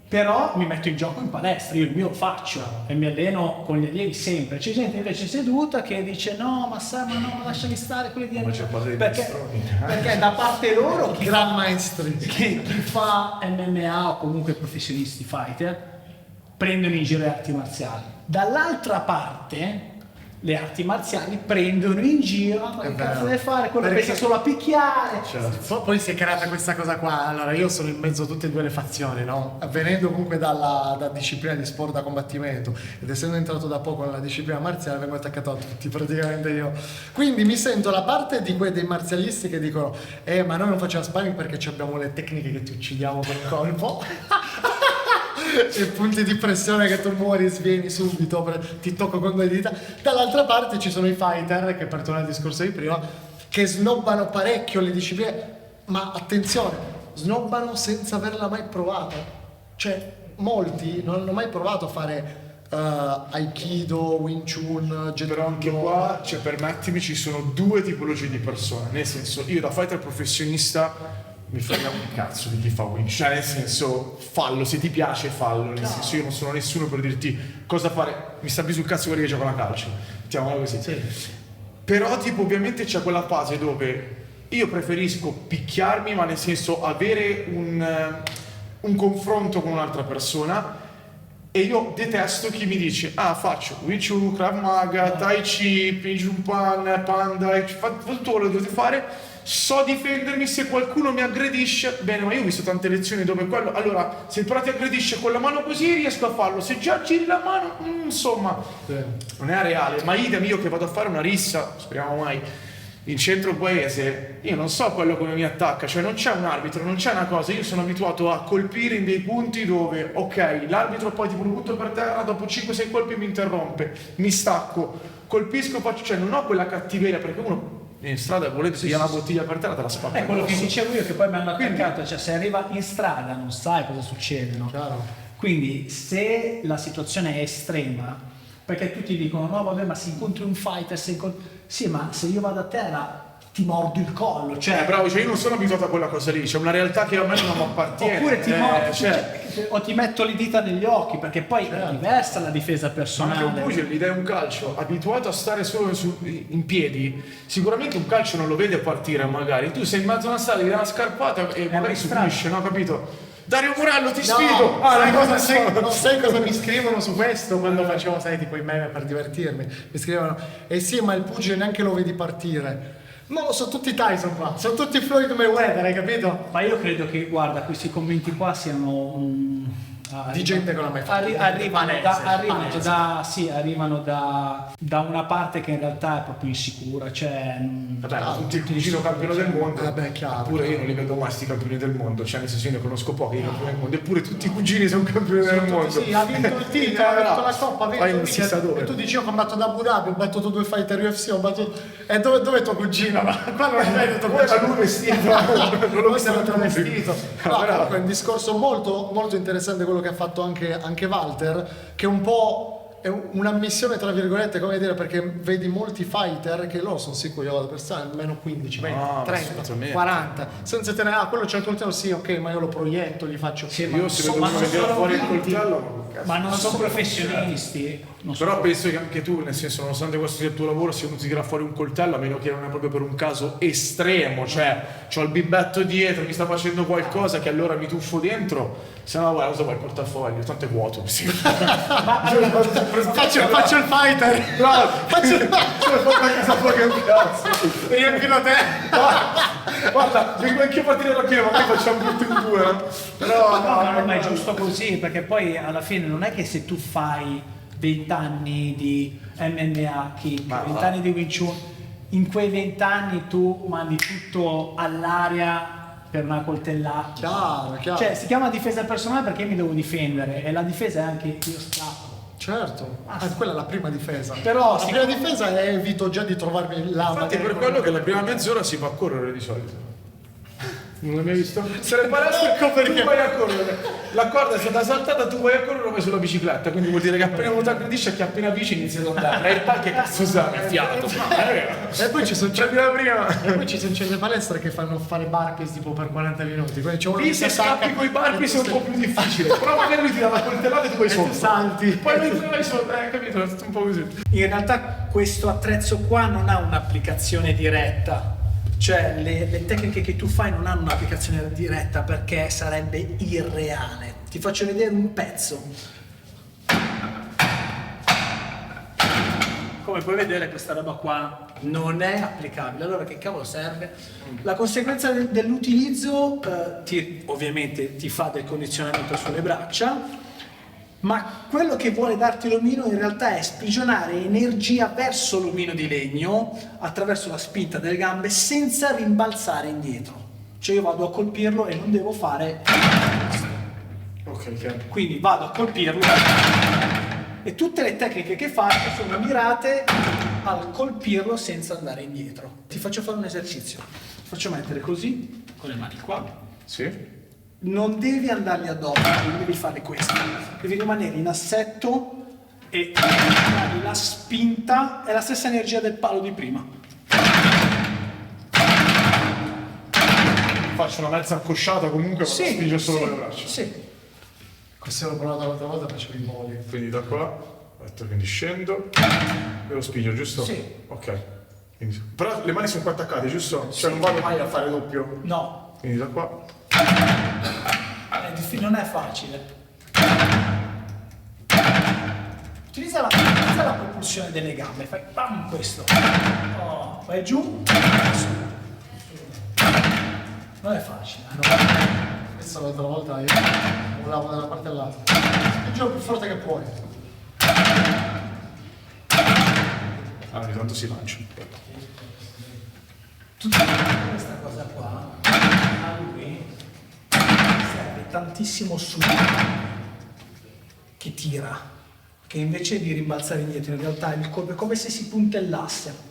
però mi metto in gioco in palestra, io il mio lo faccio e mi alleno con gli allievi sempre. C'è gente invece seduta che dice no, ma lasciami stare quelli di MMA, perché da parte loro Gran maestri. chi fa MMA o comunque professionisti fighter prendono in giro le arti marziali. Dall'altra parte le arti marziali prendono in giro, ma che cazzo deve fare? Quello Perché- pensa solo a picchiare. Poi si è creata questa cosa qua, allora io sono in mezzo a tutte e due le fazioni, no? Venendo comunque da disciplina di sport da combattimento ed essendo entrato da poco nella disciplina marziale vengo attaccato a tutti praticamente io. Quindi mi sento la parte di dei marzialisti che dicono ma noi non facciamo sparring perché abbiamo le tecniche che ti uccidiamo col colpo. E punti di pressione che tu muori, svieni subito, ti tocco con due dita. Dall'altra parte ci sono i fighter che, per tornare al discorso di prima, che snobbano parecchio le discipline, ma attenzione, snobbano senza averla mai provata. Cioè molti non hanno mai provato a fare Aikido, Wing Chun, Però anche qua, cioè, permettimi, ci sono due tipologie di persone, nel senso, io da fighter professionista mi frega un cazzo di chi fa Wing Chun, cioè nel senso, fallo, se ti piace fallo, nel senso io non sono nessuno per dirti cosa fare, mi sta più sul cazzo quelli che giocano a calcio, mettiamola così. Però tipo ovviamente c'è quella fase dove io preferisco picchiarmi, ma nel senso avere un confronto con un'altra persona. E io detesto chi mi dice faccio Wing Chun, Krav Maga, Tai Chi, Ping Chun Pan, Panda, tutto quello che dovete fare, so difendermi, se qualcuno mi aggredisce, bene, ma io ho visto tante lezioni dove quello, allora se il pro ti aggredisce con la mano così riesco a farlo, se già giri la mano, insomma, non è reale, ma idem io che vado a fare una rissa, speriamo mai, in centro paese, io non so quello come mi attacca, cioè non c'è un arbitro, non c'è una cosa, io sono abituato a colpire in dei punti dove, ok, l'arbitro poi tipo lo butto per terra, dopo 5-6 colpi mi interrompe, mi stacco, colpisco, faccio, cioè non ho quella cattiveria, perché uno in strada volete ti una bottiglia per terra, te la spacca. È quello che dicevo io, che poi mi hanno attaccato, cioè se arriva in strada non sai cosa succede, no? Chiaro. Quindi se la situazione è estrema, perché tutti dicono no vabbè ma se incontri un fighter, sì ma se io vado a terra ti mordo il collo, cioè Bravo, cioè io non sono abituato a quella cosa lì, c'è una realtà che a me non mi appartiene. oppure ti mordo, cioè, o ti metto le dita negli occhi, perché poi è diversa la difesa anche personale. un pugile gli dai un calcio abituato a stare solo in piedi, sicuramente un calcio non lo vede partire magari, tu sei in mezzo a una strada, gli dai una scarpata e magari subisce, no, capito? Dario Morello ti sfido! Non sai cosa mi scrivono su questo quando facevo, sai, tipo i meme per divertirmi. Mi scrivono, sì, ma il pugile neanche lo vedi partire. No, sono tutti Tyson qua, sono tutti Floyd Mayweather, hai capito? Ma io credo che, guarda, questi commenti qua siano Di gente che non ha mai fatto arrivano da una parte che in realtà è proprio insicura, cioè Vabbè, tutti il cugino campione del mondo, Vabbè, chiaro. eppure io non li vedo mai sti campioni del mondo, cioè nel senso io ne conosco pochi i campioni del mondo, eppure tutti i cugini sono campioni del mondo. Sì, ha vinto il titolo, ha vinto la coppa, ha vinto Poi il non si sa dove. E tu dici io ho combattuto ad Abu Dhabi, ho battuto 2 fighter UFC, ho battuto... E dove è tuo cugino? Ma qua non è venuto tuo Era cugino. lui vestito, non Noi siamo travestito. No, Bravo. comunque è un discorso molto, molto interessante quello che ha fatto anche Walter, che un po' è un'ammissione tra virgolette, come dire, perché vedi molti fighter che loro sono sicuri, io vado per stare almeno 15, 20, 30, assolutamente. 40, senza tenere, quello c'è il coltello, sì, ok, ma io lo proietto, gli faccio... Sì, Io se vedo ma uno non che tira sono fuori il tutti. coltello, cazzo. Ma non sono professionisti. Non Però sono- penso che anche tu, nel senso, nonostante questo sia il tuo lavoro, se uno ti tira fuori un coltello, a meno che non è proprio per un caso estremo, cioè c'ho il bimbetto dietro, mi sta facendo qualcosa che allora mi tuffo dentro, se no guarda, uso poi il portafoglio, tanto è vuoto. Sì. faccio il fighter! No, Faccio il porta a casa fuori che un cazzo. riempilo te! Guarda, vengo anch'io a partire da qui, magari facciamo tutto in due, no? Però No, ma è giusto così, perché poi alla fine non è che se tu fai 20 anni di MMA, kick, Ma 20 va. anni di Wing Chun, in quei 20 anni tu mandi tutto all'aria per una coltellata. Chiaro. Cioè si chiama difesa personale perché io mi devo difendere e la difesa è anche io scappo. Certo, quella è la prima difesa. Però la sì. prima difesa è evito già di trovarmi là. infatti magari per quello che la prima mezz'ora si va a correre di solito. Non l'hai mai visto? Se le palestre tu vai a correre, la corda è stata saltata, tu vai a correre e vai sulla bicicletta, quindi vuol dire che appena uno ti aggredisce che appena bici inizi ad andare. E il pal che cazzo sa? È fiato. E poi ci sono C'è la prima. e poi ci sono le palestre che fanno fare burpees tipo per 40 minuti. Quindi c'è uno Lì che se si attacca scappi con i barbi e è un po' più difficile, però magari lui ti dà la coltellata e tu vai tu sotto. salti. Poi mentre vai sotto, capito? È tutto un po' così. In realtà questo attrezzo qua non ha un'applicazione diretta, cioè le tecniche che tu fai non hanno un'applicazione diretta perché sarebbe irreale. Ti faccio vedere un pezzo. Come puoi vedere questa roba qua non è applicabile, allora che cavolo serve? La conseguenza dell'utilizzo ovviamente ti fa del condizionamento sulle braccia, ma quello che vuole darti l'omino in realtà è sprigionare energia verso l'omino di legno attraverso la spinta delle gambe senza rimbalzare indietro. Cioè io vado a colpirlo e non devo fare questo. Ok, chiaro. Quindi vado a colpirlo e tutte le tecniche che faccio sono mirate al colpirlo senza andare indietro. Ti faccio fare un esercizio. Ti faccio mettere così, con le mani qua. Sì? Non devi andargli addosso, devi fare questo. Devi rimanere in assetto e dare la spinta, è la stessa energia del palo di prima. Faccio una mezza accosciata comunque, ma spingo solo le braccia. Sì. Questo l'ho provato l'altra volta, facevo i voli. Quindi da qua, aspetta, quindi scendo e lo spingo, giusto? Sì. Ok. Quindi- però le mani sono qua attaccate, giusto? Cioè non vado mai a fare doppio. No, Quindi da qua. non è facile. Utilizza la propulsione delle gambe, fai bam questo. Oh, vai giù. Non è facile. Questa l'altra volta io volavo da una parte all'altra. Spingi più forte che puoi. Ogni tanto si lancia. Tutta questa cosa qua a lui serve tantissimo sugo che tira, che invece di rimbalzare indietro in realtà il colpo è come se si puntellasse.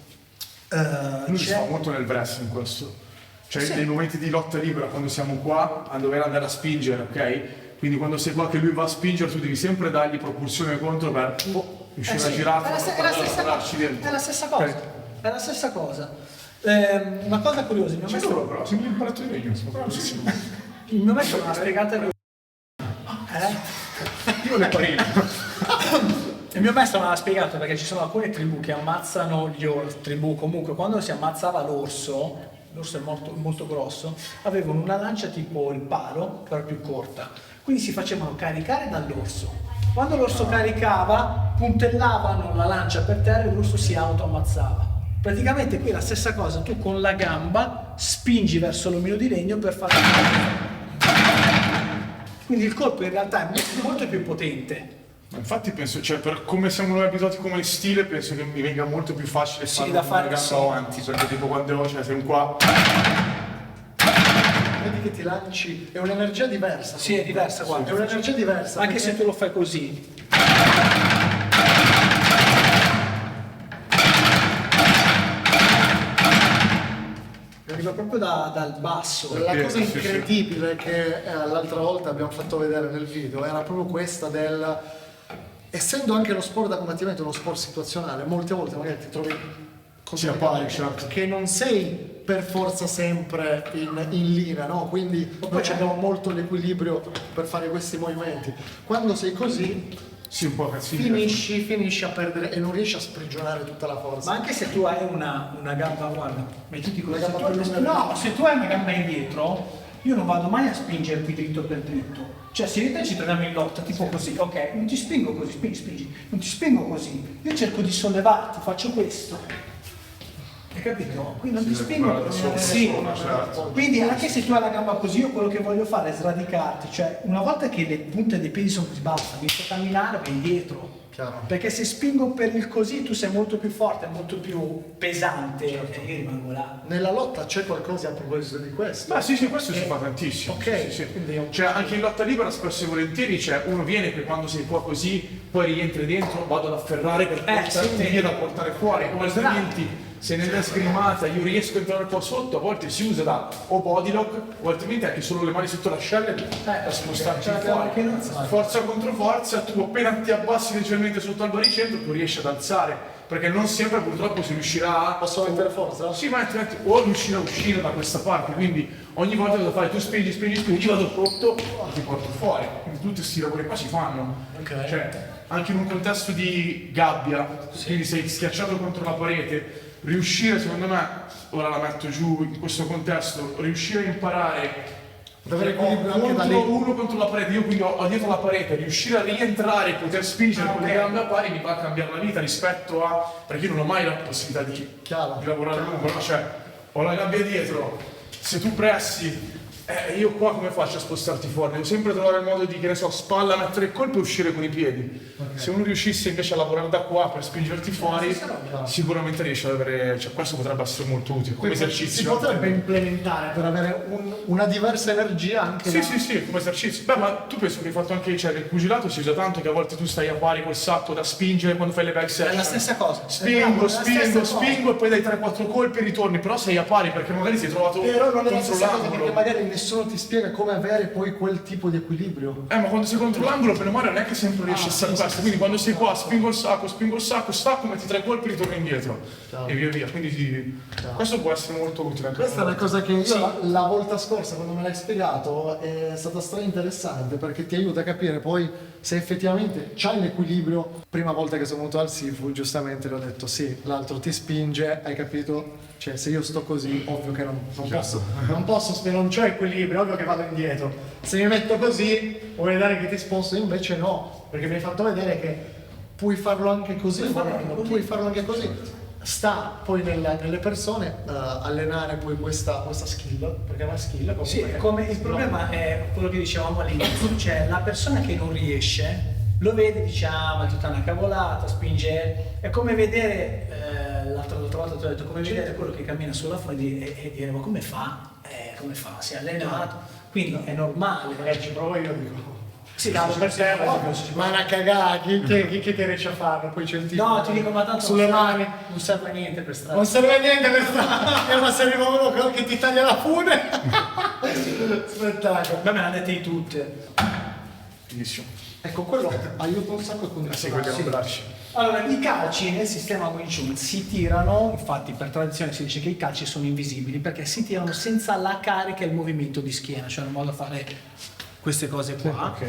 Lui si fa C'è- molto nel wrestling questo. Cioè Sì. nei momenti di lotta libera, quando siamo qua, a dover andare a spingere, ok? Quindi quando sei qua che lui va a spingere, tu devi sempre dargli propulsione contro per riuscire sì, a girare, è la girarci dentro. è la stessa cosa. Ok. È la stessa cosa. Una cosa curiosa, il mio C'è maestro, solo però, sembra imparato di legno, sono bravissimo. il mio maestro me l'ha spiegata che... Io le parino. Il mio maestro me l'ha spiegato perché ci sono alcune tribù che ammazzano gli orsi, tribù comunque quando si ammazzava l'orso è molto, molto grosso, avevano una lancia tipo il palo, però più corta, quindi si facevano caricare dall'orso. Quando l'orso caricava, puntellavano la lancia per terra e l'orso si autoammazzava. Praticamente qui è la stessa cosa, tu con la gamba spingi verso l'omino di legno per fare... Quindi il colpo in realtà è molto più potente. Ma infatti penso, cioè per come siamo noi abituati come stile, penso che mi venga molto più facile Sì, farlo da con fare, una gamba sì. avanti, perché tipo quando cioè, sei un qua. Vedi che ti lanci, è un'energia diversa. Sì, è diversa, guarda. È un'energia diversa. Anche perché- se tu lo fai così. Arriva proprio dal basso. La cosa Sì, sì, incredibile che l'altra volta abbiamo fatto vedere nel video era proprio questa del essendo anche lo sport da combattimento uno sport situazionale, molte volte magari ti trovi Sì, a pari, certo. che non sei per forza sempre in linea, no? Quindi noi abbiamo molto l'equilibrio per fare questi movimenti. Quando sei così Sì, un po' cazzini. finisci a perdere e non riesci a sprigionare tutta la forza. Ma anche se tu hai una gamba, guarda, mettiti così. Una gamba più lunga. No, se tu hai una gamba indietro, io non vado mai a spingerti dritto per dritto. Cioè, se io e te ci troviamo in lotta, tipo così, ok, non ti spingo così, spingi, non ti spingo così. Io cerco di sollevarti, faccio questo. Hai capito? Quindi non ti spingo così. Sì. Quindi anche se tu hai la gamba così, io quello che voglio fare è sradicarti. Cioè, una volta che le punte dei piedi sono così, basta, inizio a camminare, vai indietro. Chiaro. Perché se spingo per il così tu sei molto più forte, molto più pesante e io rimango là. Nella lotta c'è qualcosa a proposito di questo? Ma sì, questo si fa tantissimo. Ok, Sì, sì. quindi Cioè, anche in lotta libera spesso e volentieri c'è uno viene che quando sei qua così, poi rientri dentro, vado ad afferrare per portarti sì. via da portare fuori, o altrimenti se nella sgrimata io riesco a entrare qua sotto, a volte si usa da o body lock o altrimenti anche solo le mani sotto l'ascella per spostarci cioè, fuori. che non so. Forza contro forza, tu appena ti abbassi leggermente sotto al baricentro tu riesci ad alzare, perché non sempre purtroppo si riuscirà a... Posso mettere forza? Sì, ma o riuscire a uscire da questa parte, quindi ogni volta cosa fai? Tu spingi, io vado sotto e ti porto fuori. Quindi tutti questi lavori qua si fanno. Ok. Cioè, anche in un contesto di gabbia, quindi sei schiacciato contro la parete, riuscire, secondo me, ora la metto giù in questo contesto, riuscire a imparare Ad avere equilibrio anche da lì. uno contro la parete, io quindi ho dietro la parete, riuscire a rientrare, poter spingere con le gambe a pari mi va a cambiare la vita rispetto a... perché io non ho mai la possibilità di lavorare a lungo, no? Cioè, ho la gabbia dietro, se tu pressi, io qua come faccio a spostarti fuori? Devo sempre trovare il modo di, che ne so, spalla, mettere il colpo e uscire con i piedi. Se uno riuscisse invece a lavorare da qua per spingerti fuori, sicuramente riesce ad avere, cioè questo potrebbe essere molto utile come Si esercizio. potrebbe implementare per avere una diversa energia anche da... Sì, come esercizio. Beh, ma tu penso che hai fatto anche, cioè, il pugilato si usa tanto che a volte tu stai a pari col sacco da spingere quando fai le back session. È la stessa cosa. Spingo e poi dai 3-4 colpi e ritorni, però sei a pari perché magari sei trovato Però non è la contro stessa cosa l'angolo. perché magari nessuno ti spiega come avere poi quel tipo di equilibrio. Ma quando sei contro l'angolo, per male non è che sempre riesci a stare questo. Quindi quando sei qua, spingo il sacco, stacco, metti 3 colpi e ritorni indietro. E via. Quindi questo può essere molto utile anche. Questa è una cosa che io la volta scorsa quando me l'hai spiegato è stata stra interessante perché ti aiuta a capire poi se effettivamente c'hai l'equilibrio. Prima volta che sono venuto al Sifu giustamente le ho detto sì, l'altro ti spinge, hai capito? Cioè se io sto così ovvio che non posso se non c'ho equilibrio, ovvio che vado indietro. Se mi metto così vuol dire che ti sposto, invece no, perché mi hai fatto vedere che puoi farlo anche così, puoi farlo anche così. Sta poi nelle persone allenare poi questa skill, perché è una skill comunque. Sì, il problema è quello che dicevamo all'inizio, cioè la persona che non riesce lo vede e dice ma è tutta una cavolata, spinge, è come vedere, l'altra volta ti ho detto, come vedere quello che cammina sulla fronte e dire ma come fa? Come fa? Si è allenato, quindi è normale. Ci provo io, dico. Sì, Cazzo per te, ma una cagata, chi riesce a farlo? Poi c'è il tipo. No, ti dico, ma tanto sulle mani. Non serve a niente per strada. Non serve a niente per strada. Ma se arriva uno che ti taglia la fune. Spettacolo. Beh, me l'hanno dette di tutte. Benissimo. Ecco, quello aiuta un sacco a condizionare. Allora, i calci nel sistema Wing Chun si tirano, infatti per tradizione si dice che i calci sono invisibili perché si tirano senza la carica e il movimento di schiena, cioè in modo da fare queste cose qua. Ok.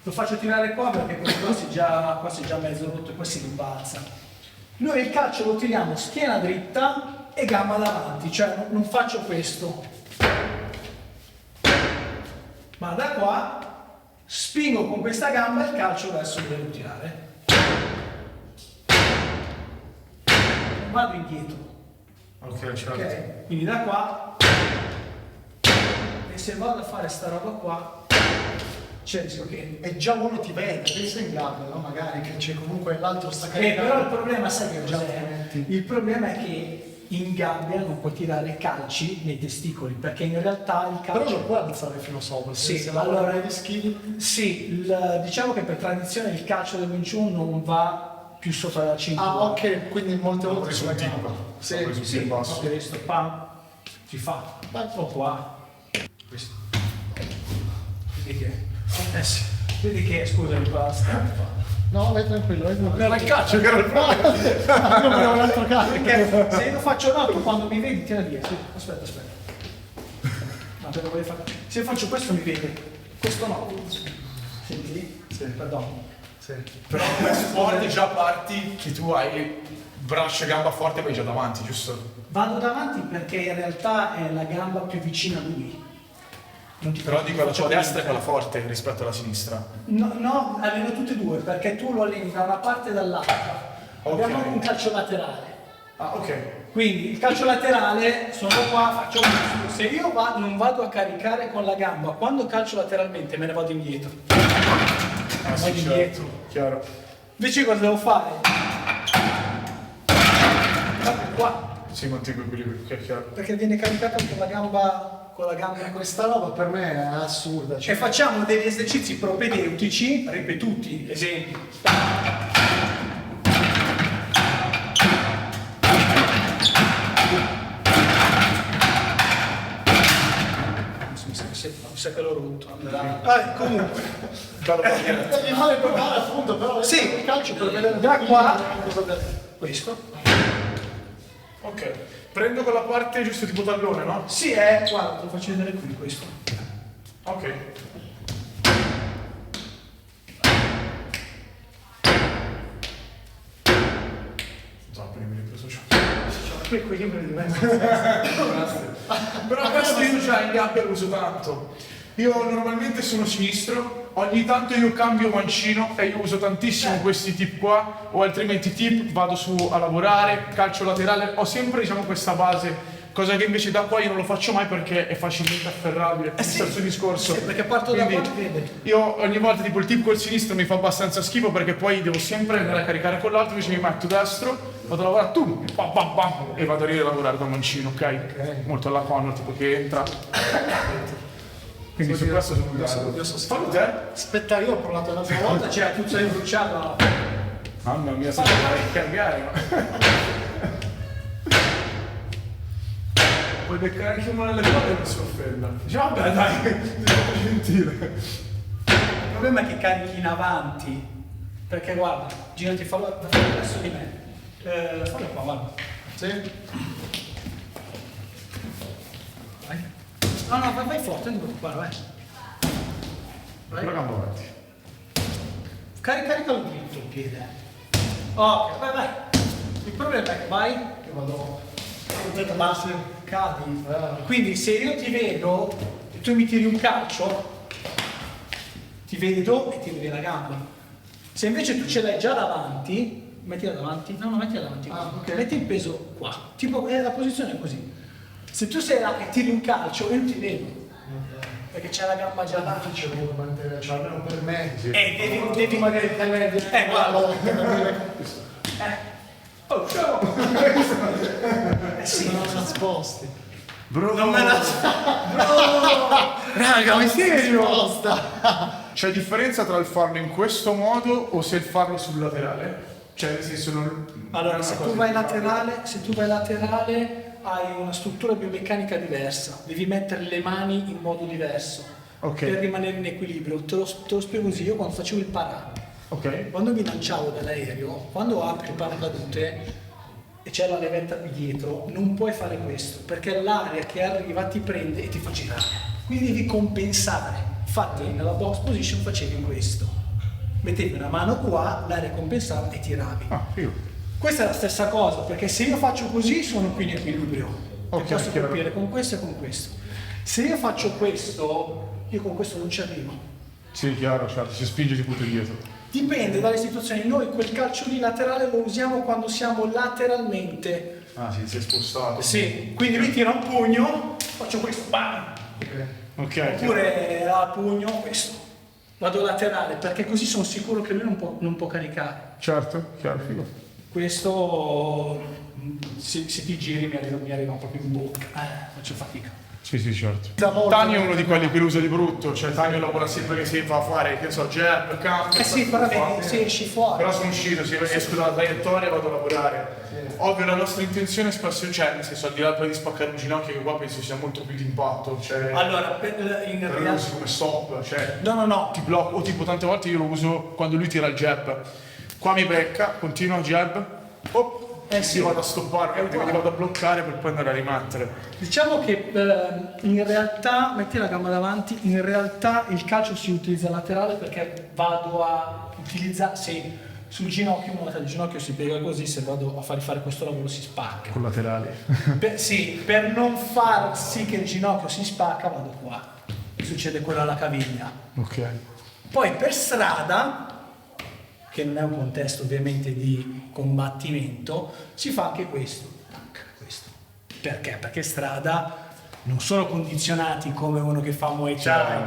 Lo faccio tirare qua perché qua si è già mezzo rotto e poi si ribalza. Noi il calcio lo tiriamo schiena dritta e gamba davanti, cioè non faccio questo. Ma da qua spingo con questa gamba e il calcio verso dove devo tirare. Vado indietro. Ok, certo. Ok? Quindi da qua. E se vado a fare sta roba qua, c'è il rischio che. E già uno ti vede, pensa in gabbia, no? Magari che c'è comunque l'altro sta caricando. Però il problema, sai che cos'è? momenti. Il problema è che in gabbia non puoi tirare calci nei testicoli, perché in realtà il calcio. Però lo puoi alzare fino sopra. Sì, se allora gli schili. sì, diciamo che per tradizione il calcio del Wing Chun non va più sopra la cintura. Ah, ok, quindi molte volte preso un tipo. Sì, Sì, questo pam, si fa. O qua. Questo. Vedi che. Sì. Vedi che, scusami, qua sta. No, vai tranquillo, vai tranquillo. era il calcio che era il problema. Non volevo un altro calcio. Perché se io faccio no, tu quando mi vedi tira via. Sì, aspetta. No, te lo voglio fare. Se io faccio questo mi vede. Questo no. Senti? Sì. Perdono. Sì. Però come sport già parti che tu hai braccio e gamba forte e vai già davanti, giusto? Vado davanti perché in realtà è la gamba più vicina a lui. Non ti Però dico la faccio tua destra è niente. quella forte rispetto alla sinistra. No, alleno tutte e due perché tu lo alleni da una parte e dall'altra. Ok. Abbiamo un calcio laterale. Ah, ok. Quindi il calcio laterale sono qua, faccio questo. Se io non vado a caricare con la gamba, quando calcio lateralmente me ne vado indietro. Ah, Vado sì, indietro. Chiaro. Invece cosa devo fare? Vado qua, Sì, mantengo equilibrio, ok, chiaro. perché viene caricata con la gamba. Questa roba per me è assurda. E facciamo degli esercizi propedeutici ripetuti, esempi. Mi sa che l'ho rotto. Comunque. Devi fare provare appunto, però Sì. il calcio per vedere Da qua. cosa Questo? Ok. Prendo quella parte giusto tipo tallone, no? Sì, guarda, te lo faccio vedere qui questo. Ok. Prima mi ripreso ciò. Qui equilibrio diverso. Però questo io già in gabbia lo uso tanto. Io normalmente sono sinistro, ogni tanto io cambio mancino e io uso tantissimo questi tip qua, o altrimenti tip, vado su a lavorare, calcio laterale, ho sempre diciamo questa base, cosa che invece da qua io non lo faccio mai perché è facilmente afferrabile, sì. stesso discorso. Sì, perché parto da Quindi qua e vede. io ogni volta tipo il tip col sinistro mi fa abbastanza schifo perché poi devo sempre andare a caricare con l'altro, invece mi metto destro, vado a lavorare, tu, bam, bam, bam, e vado a lavorare da mancino, ok? Molto alla Connor, tipo che entra. Quindi su questo sono bravo. Fallo te? Aspetta, io ho provato l'altra Una volta. volta c'era tutta imbruciata. Mamma mia, se devi caricare, ma... Puoi beccare anche una delle cose e non si offenda. Dice, vabbè dai, sei troppo gentile. Il problema è che carichi in avanti. Perché guarda, girati, fallo verso di me. Fallo qua, guarda. Sì. Vai. No, vai forte, non ti preoccupare, vai. Con la gamba avanti. Caricalo dritto il piede. Ok, vai. Il problema è che vai, Io vado. basta, cadi. Quindi se io ti vedo e tu mi tiri un calcio, ti vedo e tiri via la gamba. Se invece tu ce l'hai già davanti, mettila davanti. No, mettila davanti. Ah, ok. Metti il peso qua. Tipo, la posizione è così. Se tu sei là e tiri un calcio, io non ti vedo. Perché c'è la gamba già là. Difficile devo mantenere, cioè almeno per me. Devi magari tenere. guarda. Oh, ciao! Sì. Sono nascosti. Bro, Non me la raga, ma serio? Risposta. C'è differenza tra il farlo in questo modo o se farlo sul laterale? Cioè, nel senso non... Allora, non è se una tu cosa vai differente. laterale hai una struttura biomeccanica diversa, devi mettere le mani in modo diverso Ok. per rimanere in equilibrio. Te lo spiego così, io quando facevo il parà, Ok. quando mi lanciavo dall'aereo, quando apri il paracadute e c'è la levetta qui dietro, non puoi fare questo, perché l'aria che arriva ti prende e ti fa girare. Quindi devi compensare. Infatti nella box position facevi questo. Mettevi una mano qua, l'aria compensava e tiravi. Ah, figo. Questa è la stessa cosa, perché se io faccio così sono qui in equilibrio. Ok, e posso chiaro. colpire con questo e con questo. Se io faccio questo, io con questo non ci arrivo. Sì, chiaro, certo, si spinge ti butta dietro. Dipende dalle situazioni. Noi quel calcio lì laterale lo usiamo quando siamo lateralmente. Ah, sì, si è spostato. Sì, quindi mi tira un pugno, faccio questo, bam! Ok, chiaro. Oppure a pugno, questo. Vado laterale, perché così sono sicuro che lui non può caricare. Certo, chiaro, figo. Questo, se ti giri, mi arriva proprio in bocca. Faccio fatica. Sì, certo. Tani è uno di quelli che lo usa di brutto, cioè Tani lavora sempre che si fa fare, che so, jab, campo. Sì, però se esci fuori. Però sono uscito, se esco dalla traiettoria vado a lavorare. Ovvio, la nostra intenzione spesso, cioè, nel senso, al di là poi di spaccare un ginocchio, che qua penso sia molto più di impatto, cioè... Allora, in per realtà... usi come stop, cioè... No. Ti blocco, o tipo tante volte io lo uso quando lui tira il jab. Qua mi becca, continua il jab, sì. vado a stoppare, mi vado a bloccare per poi andare a rimettere. Diciamo che in realtà, metti la gamba davanti, in realtà il calcio si utilizza laterale perché vado a utilizzare, se sul ginocchio, una volta il ginocchio si piega così, se vado a fargli fare questo lavoro si spacca. Collaterali. Per non far sì che il ginocchio si spacca vado qua. Succede quello alla caviglia. Ok. Poi per strada, che non è un contesto ovviamente di combattimento, si fa anche questo. Questo. Perché? Perché strada non sono condizionati come uno che fa Muay Thai.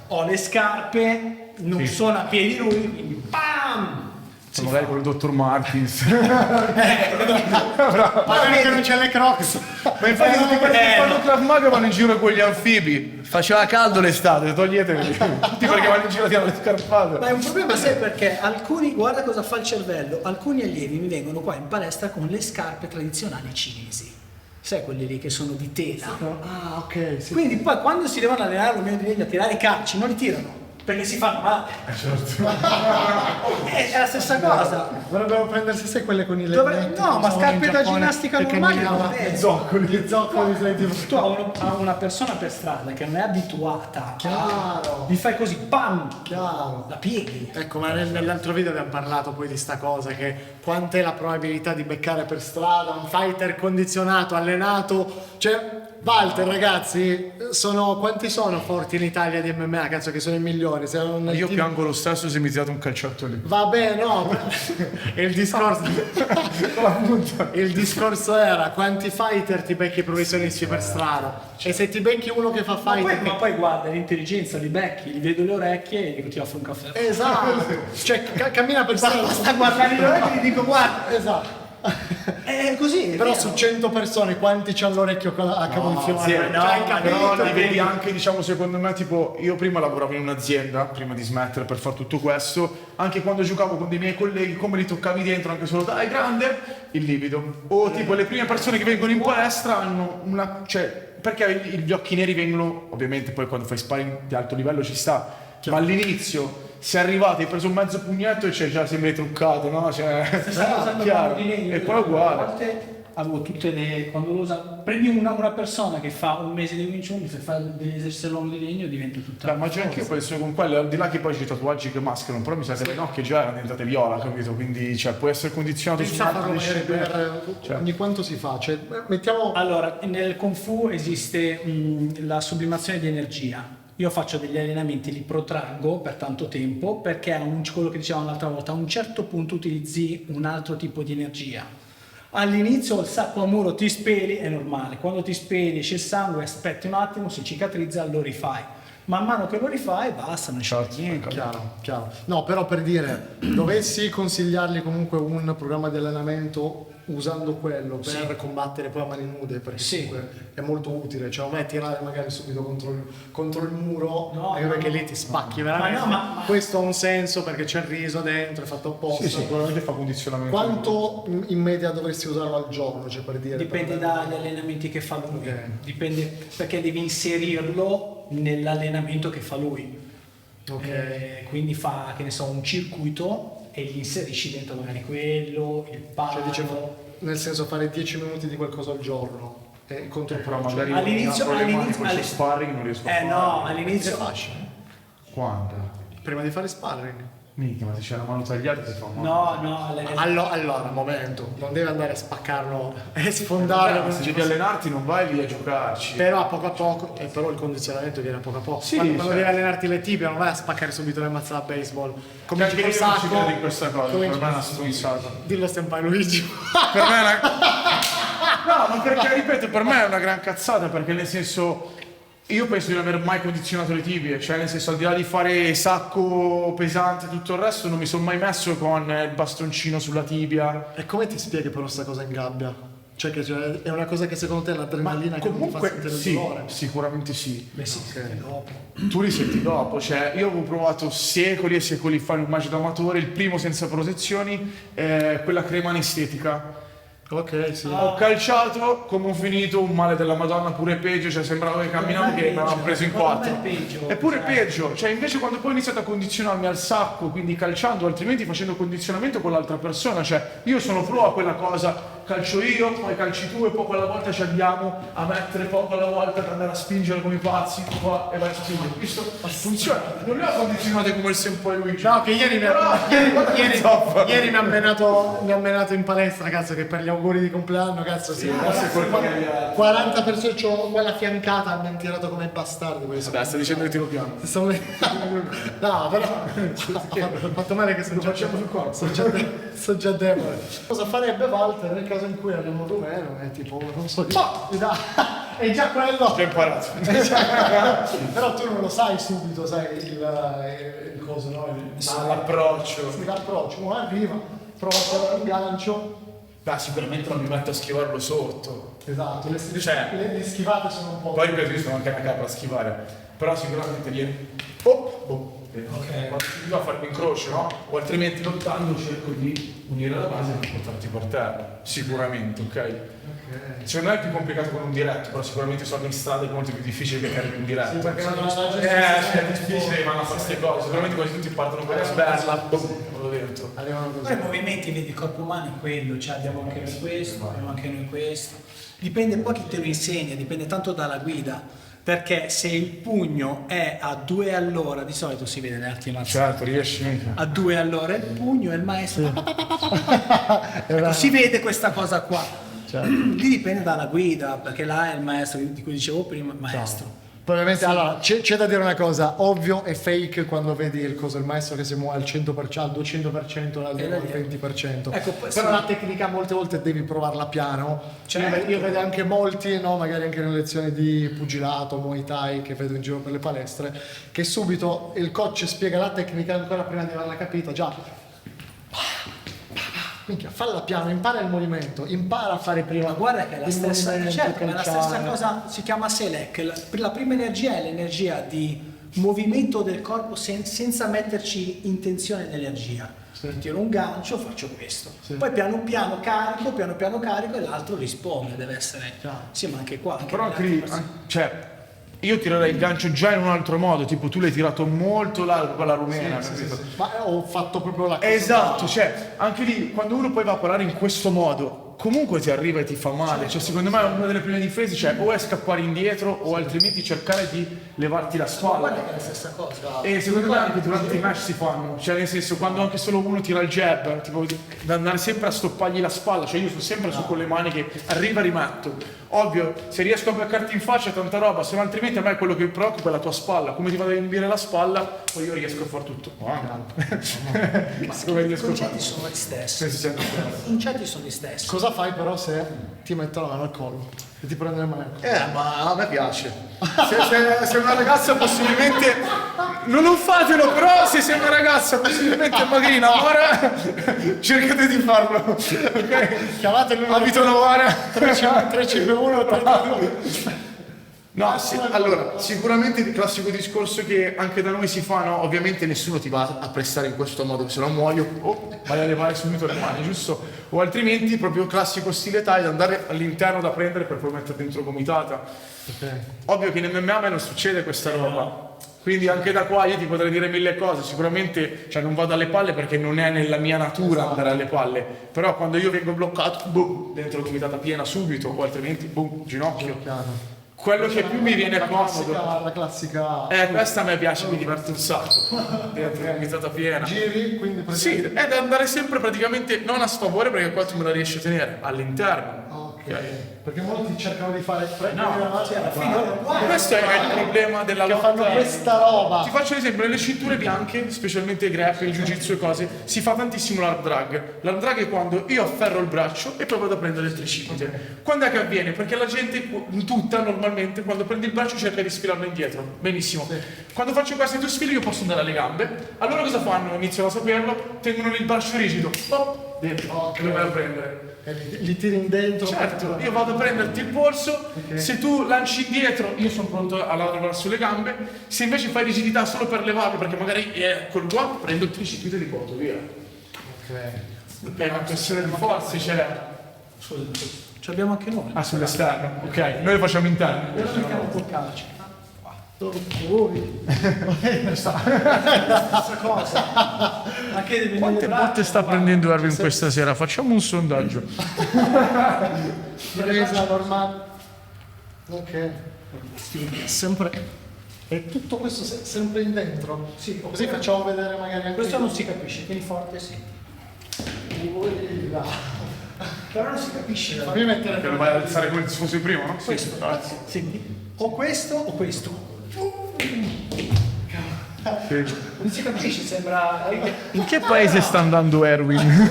Ho le scarpe, non sono a piedi lui, quindi PAM! Magari con il dottor Martins. Magari che non c'è le Crocs. Ma infatti tutti quelli che fanno Krav Maga vanno in giro con gli anfibi. Faceva caldo l'estate, toglieteli. Tutti perché vanno in giro a tirare le scarpate. Ma è un problema, sai perché? Alcuni, guarda cosa fa il cervello, alcuni allievi mi vengono qua in palestra con le scarpe tradizionali cinesi. Sai quelli lì che sono di tela? Ah, ok. Sì. Quindi poi quando si devono allenare lo mio di legno a tirare i calci, non li tirano. Perché si fanno male. Certo. È la stessa cosa. Dovrebbero prendersi se quelle con i No, ma scarpe da ginnastica normali non gli zoccoli sai tipo. Tu a una persona per strada che non è abituata, Chiaro. gli fai così, pam, Chiaro. la pieghi. Ecco, ma nell'altro video abbiamo parlato poi di sta cosa, che quant'è la probabilità di beccare per strada un fighter condizionato, allenato, cioè Walter, ragazzi, quanti sono forti in Italia di MMA? Cazzo, che sono i migliori. Io piango lo stesso se mi tirate un calciotto lì. Vabbè, no. il discorso era quanti fighter ti becchi professionisti per strada. E se ti becchi uno che fa fighter. Ma poi guarda l'intelligenza, li becchi, gli vedo le orecchie e dico ti offro un caffè. Esatto. Cioè, cammina per strada. Basta guardare le orecchie e gli dico guarda. Esatto. È così. Però su 100 persone quanti c'hanno l'orecchio a cavolfiore? Sì, però li vedi vedi anche, diciamo, secondo me, tipo, io prima lavoravo in un'azienda, prima di smettere per fare tutto questo, anche quando giocavo con dei miei colleghi, come li toccavi dentro, anche solo dai grande, il livido. O tipo le prime persone che vengono in palestra hanno una, cioè, perché gli occhi neri vengono, ovviamente poi quando fai sparring di alto livello ci sta, ma all'inizio sei arrivato, hai preso un mezzo pugnetto e già sembri truccato, no? Cioè, Stessa cosa chiaro. di legno. E poi è uguale. A volte avevo tutte le. Quando lo usa. Prendi una persona che fa un mese di Wing Chun, se fa degli esercizi long di legno diventa tutta. Ma già anch'io penso con quelle, al di là che poi c'è i tatuaggi che mascherano, però mi sa che le nocchie già erano diventate viola, capito? Quindi cioè, può essere condizionato su Senza farlo un'altra vedere Cioè. ogni quanto si fa, cioè, mettiamo Allora, nel Kung Fu esiste la sublimazione di energia. Io faccio degli allenamenti, li protraggo per tanto tempo perché quello che dicevamo l'altra volta, a un certo punto utilizzi un altro tipo di energia. All'inizio il sacco a muro ti speli, è normale, quando ti speli esce il sangue, aspetti un attimo, si cicatrizza, lo rifai. Man mano che lo rifai basta, non c'è niente. chiaro. No, però per dire, dovessi consigliargli comunque un programma di allenamento usando quello per combattere poi a mani nude, perché comunque è molto utile, cioè non è tirare magari subito contro il muro, anche perché lì ti spacchi veramente. Ma questo ha un senso perché c'è il riso dentro, è fatto apposta. Sì, sicuramente fa condizionamento. Quanto in media dovresti usarlo al giorno, cioè per dire? Dipende dagli allenamenti che fa lui, dipende perché devi inserirlo nell'allenamento che fa lui. Quindi fa, che ne so, un circuito e gli inserisci dentro magari quello, il palo. Cioè dicevo, nel senso fare 10 minuti di qualcosa al giorno contro il Però magari all'inizio questo sparring non riesco a fare. no, all'inizio Quando? prima di fare sparring. Minchia, ma se c'è la mano tagliata si fa male. no, Allora, momento, non devi andare a spaccarlo e sfondarlo. Se devi allenarti non vai lì a giocarci. Però a poco, però il condizionamento viene a poco. Sì, quando certo. devi allenarti le tibie non vai a spaccare subito le mazze da baseball. Come anche io non ci credo in questa cosa, per me è una stronzata. Dillo Senpai Luigi. Per me è una... No, ma perché ripeto, per me è una gran cazzata, perché nel senso io penso di non aver mai condizionato le tibie, cioè nel senso al di là di fare sacco pesante e tutto il resto non mi sono mai messo con il bastoncino sulla tibia. E come ti spieghi però sta cosa in gabbia? Cioè che è una cosa che secondo te è l'adrenalina che non ti fa Comunque sentire il sì, dolore? sicuramente sì. beh sì, dopo. Tu li senti dopo, cioè io avevo provato secoli e secoli fa in un magico amatore, il primo senza protezioni, quella crema anestetica. Ok, sì. Ho calciato come ho finito, un male della Madonna, pure peggio, cioè sembrava che camminavo che mi avevano preso in quattro. Eppure peggio, cioè invece quando poi ho iniziato a condizionarmi al sacco, quindi calciando, altrimenti facendo condizionamento con l'altra persona, cioè io sono pro a quella cosa, calcio io, poi calci tu e poi quella volta ci andiamo a mettere poco alla volta per andare a spingere come i pazzi qua e vai a spingere. Visto? Funziona, non le ho condizionate come il Senpai Luigi. No, che ieri Ieri mi ha menato in palestra, cazzo, che per gli auguri di compleanno, cazzo, sì. 40 persone, c'ho quella fiancata, mi hanno tirato come bastardi. Vabbè, sta dicendo che tiro piano. No, però ho fatto male che sono sono già debole. Cosa farebbe Walter nel caso in cui abbiamo un rumeno? È tipo, non so, è già quello. Ho imparato. Però tu non lo sai subito, sai il coso, no? L'approccio. Sì, l'approccio, uno arriva, prova a fare un gancio. Beh, sicuramente non mi metto a schivarlo sotto. Esatto, Cioè, le schivate sono un po'. Poi ripeto, io sono anche una capra a schivare. Però sicuramente viene. Ok. Io a fare un incrocio, no? O altrimenti lottando cerco di unire la base per portarti per terra. Sicuramente, ok? Secondo me è più complicato con un diretto, però sicuramente sono in strade molto più difficili che carichi un diretto. Sì, perché non è difficile, vanno a fare queste cose. Sicuramente quasi tutti partono con la sberla, vado dentro. Poi i movimenti, vedi, il corpo umano è quello, cioè abbiamo anche noi questo, abbiamo anche noi questo. Dipende un po' chi te lo insegna, dipende tanto dalla guida. Perché se il pugno è a 2 all'ora, di solito si vede nelle arti marziali. Certo, riesci mica. A 2 all'ora il pugno e il maestro. Ecco, si vede questa cosa qua. Lì dipende dalla guida, perché là è il maestro di cui dicevo prima, maestro. Probabilmente, allora, c'è da dire una cosa, ovvio e fake quando vedi il maestro che si muove al 100%, al 200%, al 20%. Ecco, però la tecnica molte volte devi provarla piano. Certo. Io vedo anche molti, no, magari anche nelle lezioni di pugilato, Muay Thai, che vedo in giro per le palestre, che subito il coach spiega la tecnica ancora prima di averla capita, già. Minchia, falla piano, impara il movimento, impara a fare prima. Ma guarda che è la il stessa, movimento, certo, ma è la stessa calciare. cosa, si chiama Selec. La prima energia è l'energia di movimento del corpo senza metterci in tensione l'energia. Tiro un gancio, faccio questo. Poi piano piano carico e l'altro risponde, deve essere. Sì, ma anche qua. Anche Però cioè, io tirerei il gancio già in un altro modo, tipo tu l'hai tirato molto largo con la rumena, capito? Ma ho fatto proprio la cosa. Esatto, cioè, anche lì, quando uno poi va a parare in questo modo, comunque ti arriva e ti fa male. Cioè, secondo me una delle prime difese, cioè, o è scappare indietro o altrimenti cercare di levarti la spalla. Guarda che è la stessa cosa. E secondo me anche durante i match si fanno, cioè nel senso quando anche solo uno tira il jab, tipo da andare sempre a stoppargli la spalla, cioè io sono sempre su con le mani che arriva e rimetto. Ovvio, se riesco a beccarti in faccia tanta roba, se no altrimenti a me quello che mi preoccupa è la tua spalla, come ti vado a riempire la spalla, poi io riesco a fare tutto. I concetti sono gli stessi. I concetti sono gli stessi. Cosa fai però se ti metto la mano al collo e ti prende il mano? Ma a me piace. Se una ragazza possibilmente, non fatelo, però se sei una ragazza possibilmente magari innamora, cercate di farlo. Ok? Chiamate il numero Abito Novara. 351 32. No, allora, sicuramente il classico discorso che anche da noi si fa, no? Ovviamente nessuno ti va a prestare in questo modo, se no muoio, vai a levare subito le mani, giusto? O altrimenti proprio classico stile Thai, da andare all'interno da prendere per poi mettere dentro gomitata. Okay. Ovvio che in MMA a me non succede questa roba. Quindi anche da qua io ti potrei dire mille cose, sicuramente cioè non vado alle palle perché non è nella mia natura andare alle palle, però quando io vengo bloccato, boom, dentro gomitata piena subito, o altrimenti, boom, ginocchio. Chiaro. Quello che più mi viene comodo. La classica. Questa a me piace, mi diverte un sacco. Dentro la gomitata piena. Giri, quindi Sì, è da andare sempre praticamente non a sfavore perché qua tu me la riesci a tenere, all'interno. Ok. Perché molti cercano di fare Questo è il problema della che lotta. fanno questa roba. Ti faccio l'esempio, nelle cinture bianche, specialmente grappling, jiu-jitsu e cose, si fa tantissimo l'arm drag. L'arm drag è quando io afferro il braccio e poi vado a prendere il tricipite. Quando è che avviene? Perché la gente, tutta normalmente, quando prendi il braccio cerca di sfilarlo indietro. Benissimo. Quando faccio questi due sfili io posso andare alle gambe. Allora cosa fanno? Iniziano a saperlo, tengono lì il braccio rigido. Dentro, che lo vai a prendere. Li tiri in dentro. Certo, io vado a prenderti il polso, se tu lanci indietro io sono pronto a lavorare sulle gambe, se invece fai rigidità solo per levarlo perché magari col guanto prendo il tricipite e li porto via. Ok. È una questione di forze, cioè. Scusa, ce l'abbiamo anche noi. Ah, sull'esterno, ok, noi lo facciamo interno. Io lo mettiamo col calcio. Stessa cosa. Ma che deve Quante botte sta prendendo Erwin questa sera? Facciamo un sondaggio. Presa normale. Ok. Sempre. E tutto questo sempre in dentro? Sì, Così facciamo vedere magari anche questo non si capisce, tieni forte, sì. Però non si capisce. Fammi mettere Perché lo vai ad alzare come se fosse il primo, no? Questo, sì. O questo o questo. Non si capisce, sembra In che paese sta andando Erwin?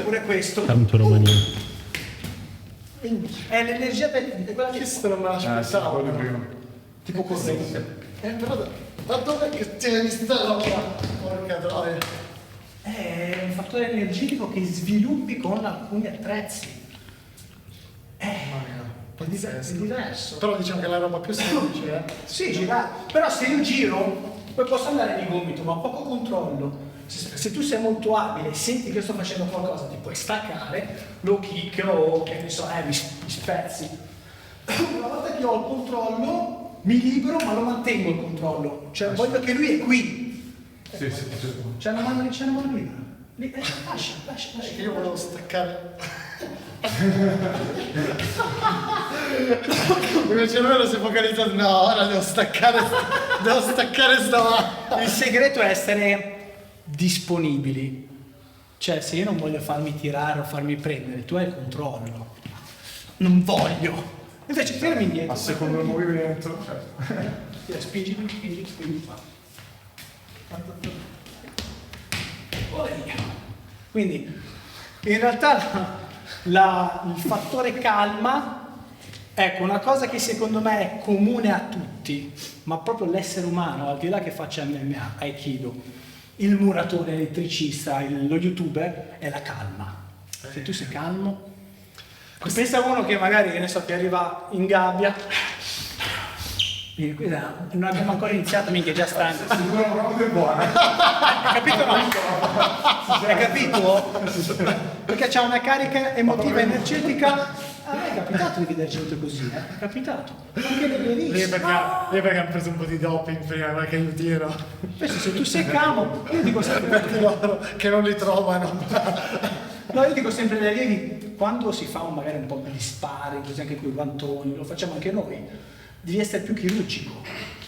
pure questo. Tanto Romania. È l'energia è quella che questo non me Ah, sì, l'aspettavo. quello prima. tipo corrente. Però da dov'è che tieni sta roba? Porca troia. È un fattore energetico che sviluppi con alcuni attrezzi. È diverso. Però diciamo che è la roba più semplice, eh? Sì, però se io giro, poi posso andare di gomito, ma ho poco controllo. Se tu sei molto abile e senti che sto facendo qualcosa, ti puoi staccare, lo kick o che ne so, mi spezzi. Una volta che ho il controllo, mi libero, ma lo mantengo il controllo. Cioè voglio che lui è qui. Sì. C'è una mano libera. Lì, lascia. Che io volevo staccare. Il mio cervello si è focalizzato. No, ora devo staccare sta mano. Il segreto è essere disponibili. Cioè, se io non voglio farmi tirare o farmi prendere, tu hai il controllo. Non voglio. Invece tirami indietro. A secondo il movimento. Spingi qua. Quindi, in realtà, il fattore calma, ecco, una cosa che secondo me è comune a tutti, ma proprio l'essere umano, al di là che faccia MMA, Aikido, il muratore, l'elettricista, lo youtuber, è la calma. Se tu sei calmo, pensa a uno che magari, che ne so, ti arriva in gabbia, non abbiamo ancora iniziato, minchia, è già stanco. Sicuramente buona. Hai capito? No? Hai capito? Perché c'ha una carica emotiva energetica. A me è capitato di vedere gente così, È capitato. Anche nei Lì benissimo. perché hanno preso un po' di doping prima, qualche aiutino. Penso, se tu sei calmo, io dico sempre, Loro che non li trovano. no, io dico sempre agli allievi, quando si fa magari un po' di sparring, così anche con i guantoni, lo facciamo anche noi, devi essere più chirurgico.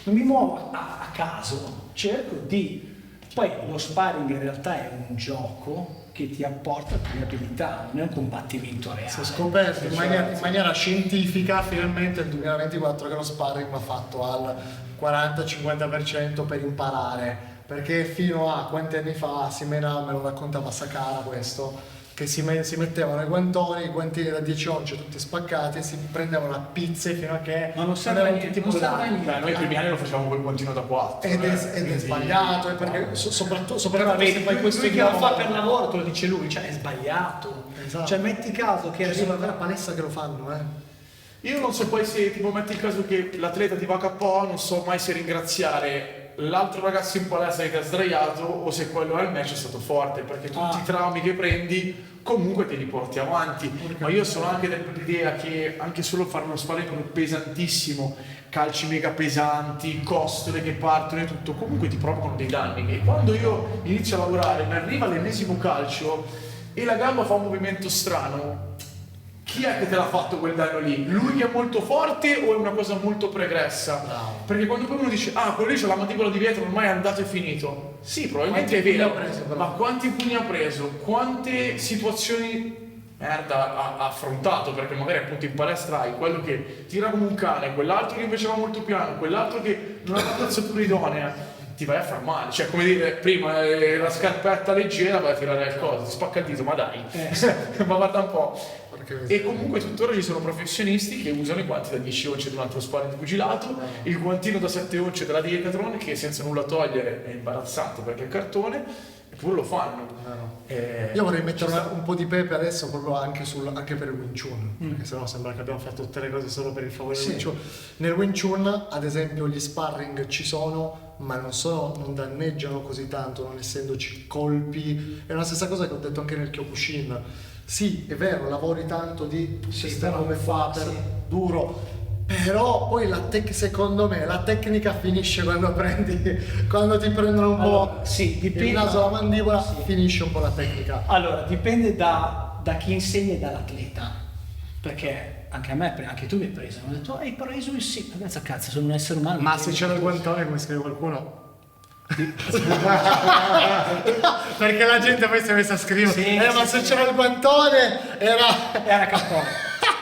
Non mi muovo a caso, cerco di... Poi lo sparring in realtà è un gioco che ti apporta più abilità, non è un combattimento reale. Si è scoperto in maniera scientifica finalmente nel 2024 che lo sparring va fatto al 40-50% per imparare, perché fino a quanti anni fa me lo raccontava Sakara questo, che si mettevano i guantini da 10 once tutti spaccati e si prendevano a pizze fino a che Ma non serve a avevano niente, tutti non serve a polati. niente. Beh, noi i primi anni lo facevamo col guantino da 4. Ed è sbagliato, perché soprattutto Però se vedi, fai questo lui che lo fa lavoro. per lavoro te lo dice lui, cioè è sbagliato. Esatto. Cioè metti caso che Ci sono arriva ancora palestra che lo fanno, Io non so poi se tipo metti in caso che l'atleta ti va KO, non so mai se ringraziare l'altro ragazzo in palestra che ti ha sdraiato o se quello al match è stato forte, perché tutti i traumi che prendi comunque te li porti avanti. Ma io sono anche dell'idea che anche solo fare uno sparring pesantissimo, calci mega pesanti, costole che partono e tutto, comunque ti provocano dei danni. E quando io inizio a lavorare, mi arriva l'ennesimo calcio e la gamba fa un movimento strano, chi è che te l'ha fatto quel danno lì? Lui che è molto forte o è una cosa molto pregressa? Bravo. Perché quando poi uno dice quello lì c'ha la mandibola di vetro, ormai è andato e finito. Sì, probabilmente Quanti è vero, pugni ha preso, però? ma quanti pugni ha preso? Quante situazioni merda ha affrontato? Perché magari appunto in palestra hai quello che tira come un cane, quell'altro che invece va molto piano, quell'alto che non ha la calzatura idonea. Ti vai a far male, cioè come dire, prima la scarpetta leggera vai a tirare il coso, ti spacca il dito, ma dai, ma guarda un po'. E comunque tuttora ci sono professionisti che usano i guanti da 10 once di un altro sparring di pugilato, il guantino da 7 once della Decathlon che senza nulla togliere è imbarazzante perché è cartone, eppure lo fanno. Io vorrei mettere un po' di pepe adesso proprio anche per il Wing Chun, perché sennò sembra che abbiamo fatto tutte le cose solo per il favore del Wing Chun. Nel Wing Chun, ad esempio, gli sparring ci sono, ma non danneggiano così tanto, non essendoci colpi. È la stessa cosa che ho detto anche nel Kyokushin. sì, è vero, lavori tanto di sistema come fa per sì. duro, però poi secondo me la tecnica finisce quando ti prendono un Allora, po' sì, dipende. il naso, la mandibola, Sì. finisce un po' la tecnica. Allora, dipende da chi insegni e dall'atleta, perché anche a me, anche tu mi hai preso, mi hanno detto hai preso il sì, cazzo, sono un essere umano. Ma se c'era il guantone, come scrive qualcuno? Perché la gente poi si è messa a scrivere, Sì, ma sì, se sì. c'era il guantone era cappone.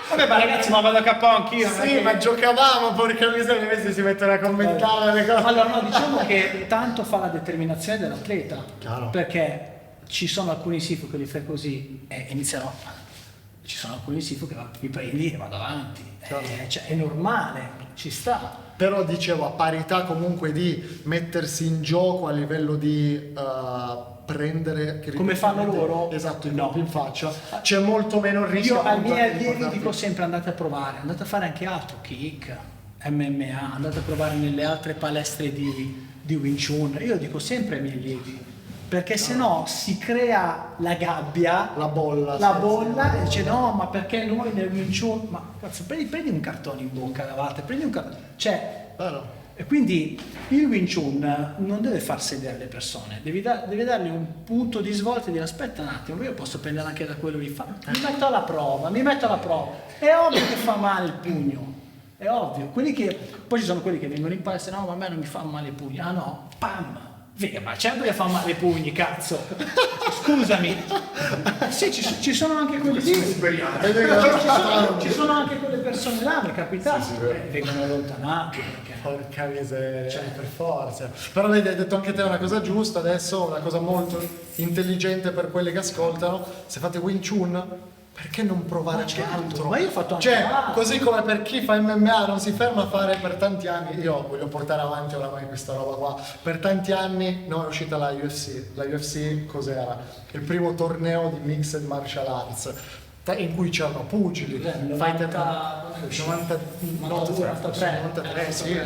Vabbè, ma ragazzi, ma vado a cappone anch'io. non è sì, che- ma giocavamo, porca miseria, invece si mettono a commentare le cose. Allora, no, diciamo che tanto fa la determinazione dell'atleta, Chiaro. perché ci sono alcuni sifu che li fai così e iniziano, ci sono alcuni sifu che mi prendi e vado avanti, cioè, è normale, ci sta. Però dicevo, a parità comunque di mettersi in gioco a livello di prendere... Come fanno loro? Esatto, i No. colpi in faccia. C'è molto meno rischio. Io ai appunto, miei di allievi portarti- dico sempre andate a provare, andate a fare anche altro, kick, MMA, andate a provare nelle altre palestre di Wing Chun. Io dico sempre ai miei allievi, perché sennò si crea la gabbia, La bolla. la sì, bolla sì. e dice no, ma perché noi nel Wing Chun? Ma cazzo, prendi un cartone in bocca, lavate, prendi un cartone, cioè... Vero. E quindi il Wing Chun non deve far sedere le persone, devi dargli un punto di svolta e dire aspetta un attimo, io posso prendere anche da quello che fa. Mi metto alla prova. È ovvio che fa male il pugno, è ovvio. Poi ci sono quelli che vengono in palestra, no, ma a me non mi fa male i pugni. Ah no, pam! Vega, ma certo che fa male i pugni, cazzo! Scusami! Sì, ci sono anche quelli lì. Ci sono anche quelle persone là, mi è capitato, vengono allontanati perché... Porca miseria, per forza. Però vedi, hai detto anche te una cosa giusta, adesso una cosa molto intelligente per quelli che ascoltano. Se fate Wing Chun, perché non provare Ma anche certo, altro? ma io ho fatto anche Cioè, altro. così come per chi fa MMA non si ferma a fare per tanti anni, io voglio portare avanti oramai questa roba qua. Per tanti anni no, è uscita la UFC. La UFC cos'era? Il primo torneo di Mixed Martial Arts in cui c'erano pugili, fighter 93, sì.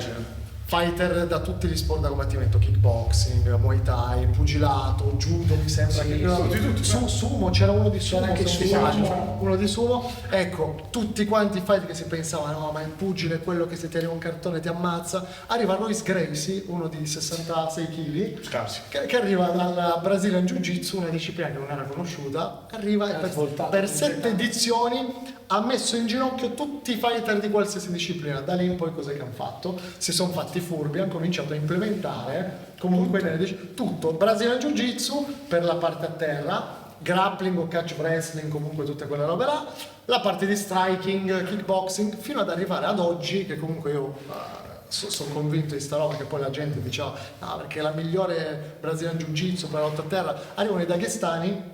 Fighter da tutti gli sport da combattimento, kickboxing, muay thai, pugilato, judo, mi sembra che sumo, c'era uno di sumo, anche uno di sumo. Ecco, tutti quanti i fighter che si pensavano, no, ma il pugile è quello che se ti arriva un cartone ti ammazza. Arriva Royce Gracie, uno di 66 kg, che arriva dal Brazilian Jiu-Jitsu, una disciplina che non era conosciuta, arriva e per 7 edizioni ha messo in ginocchio tutti i fighter di qualsiasi disciplina. Da lì in poi cos'è che hanno fatto? Si sono fatti furbi, hanno cominciato a implementare comunque tutto. Brazilian Jiu-Jitsu per la parte a terra, grappling o catch wrestling, comunque tutte quelle robe là, la parte di striking, kickboxing, fino ad arrivare ad oggi, che comunque io sono convinto di sta roba, che poi la gente diceva no, perché la migliore Brazilian Jiu-Jitsu per la lotta a terra, arrivano i daghestani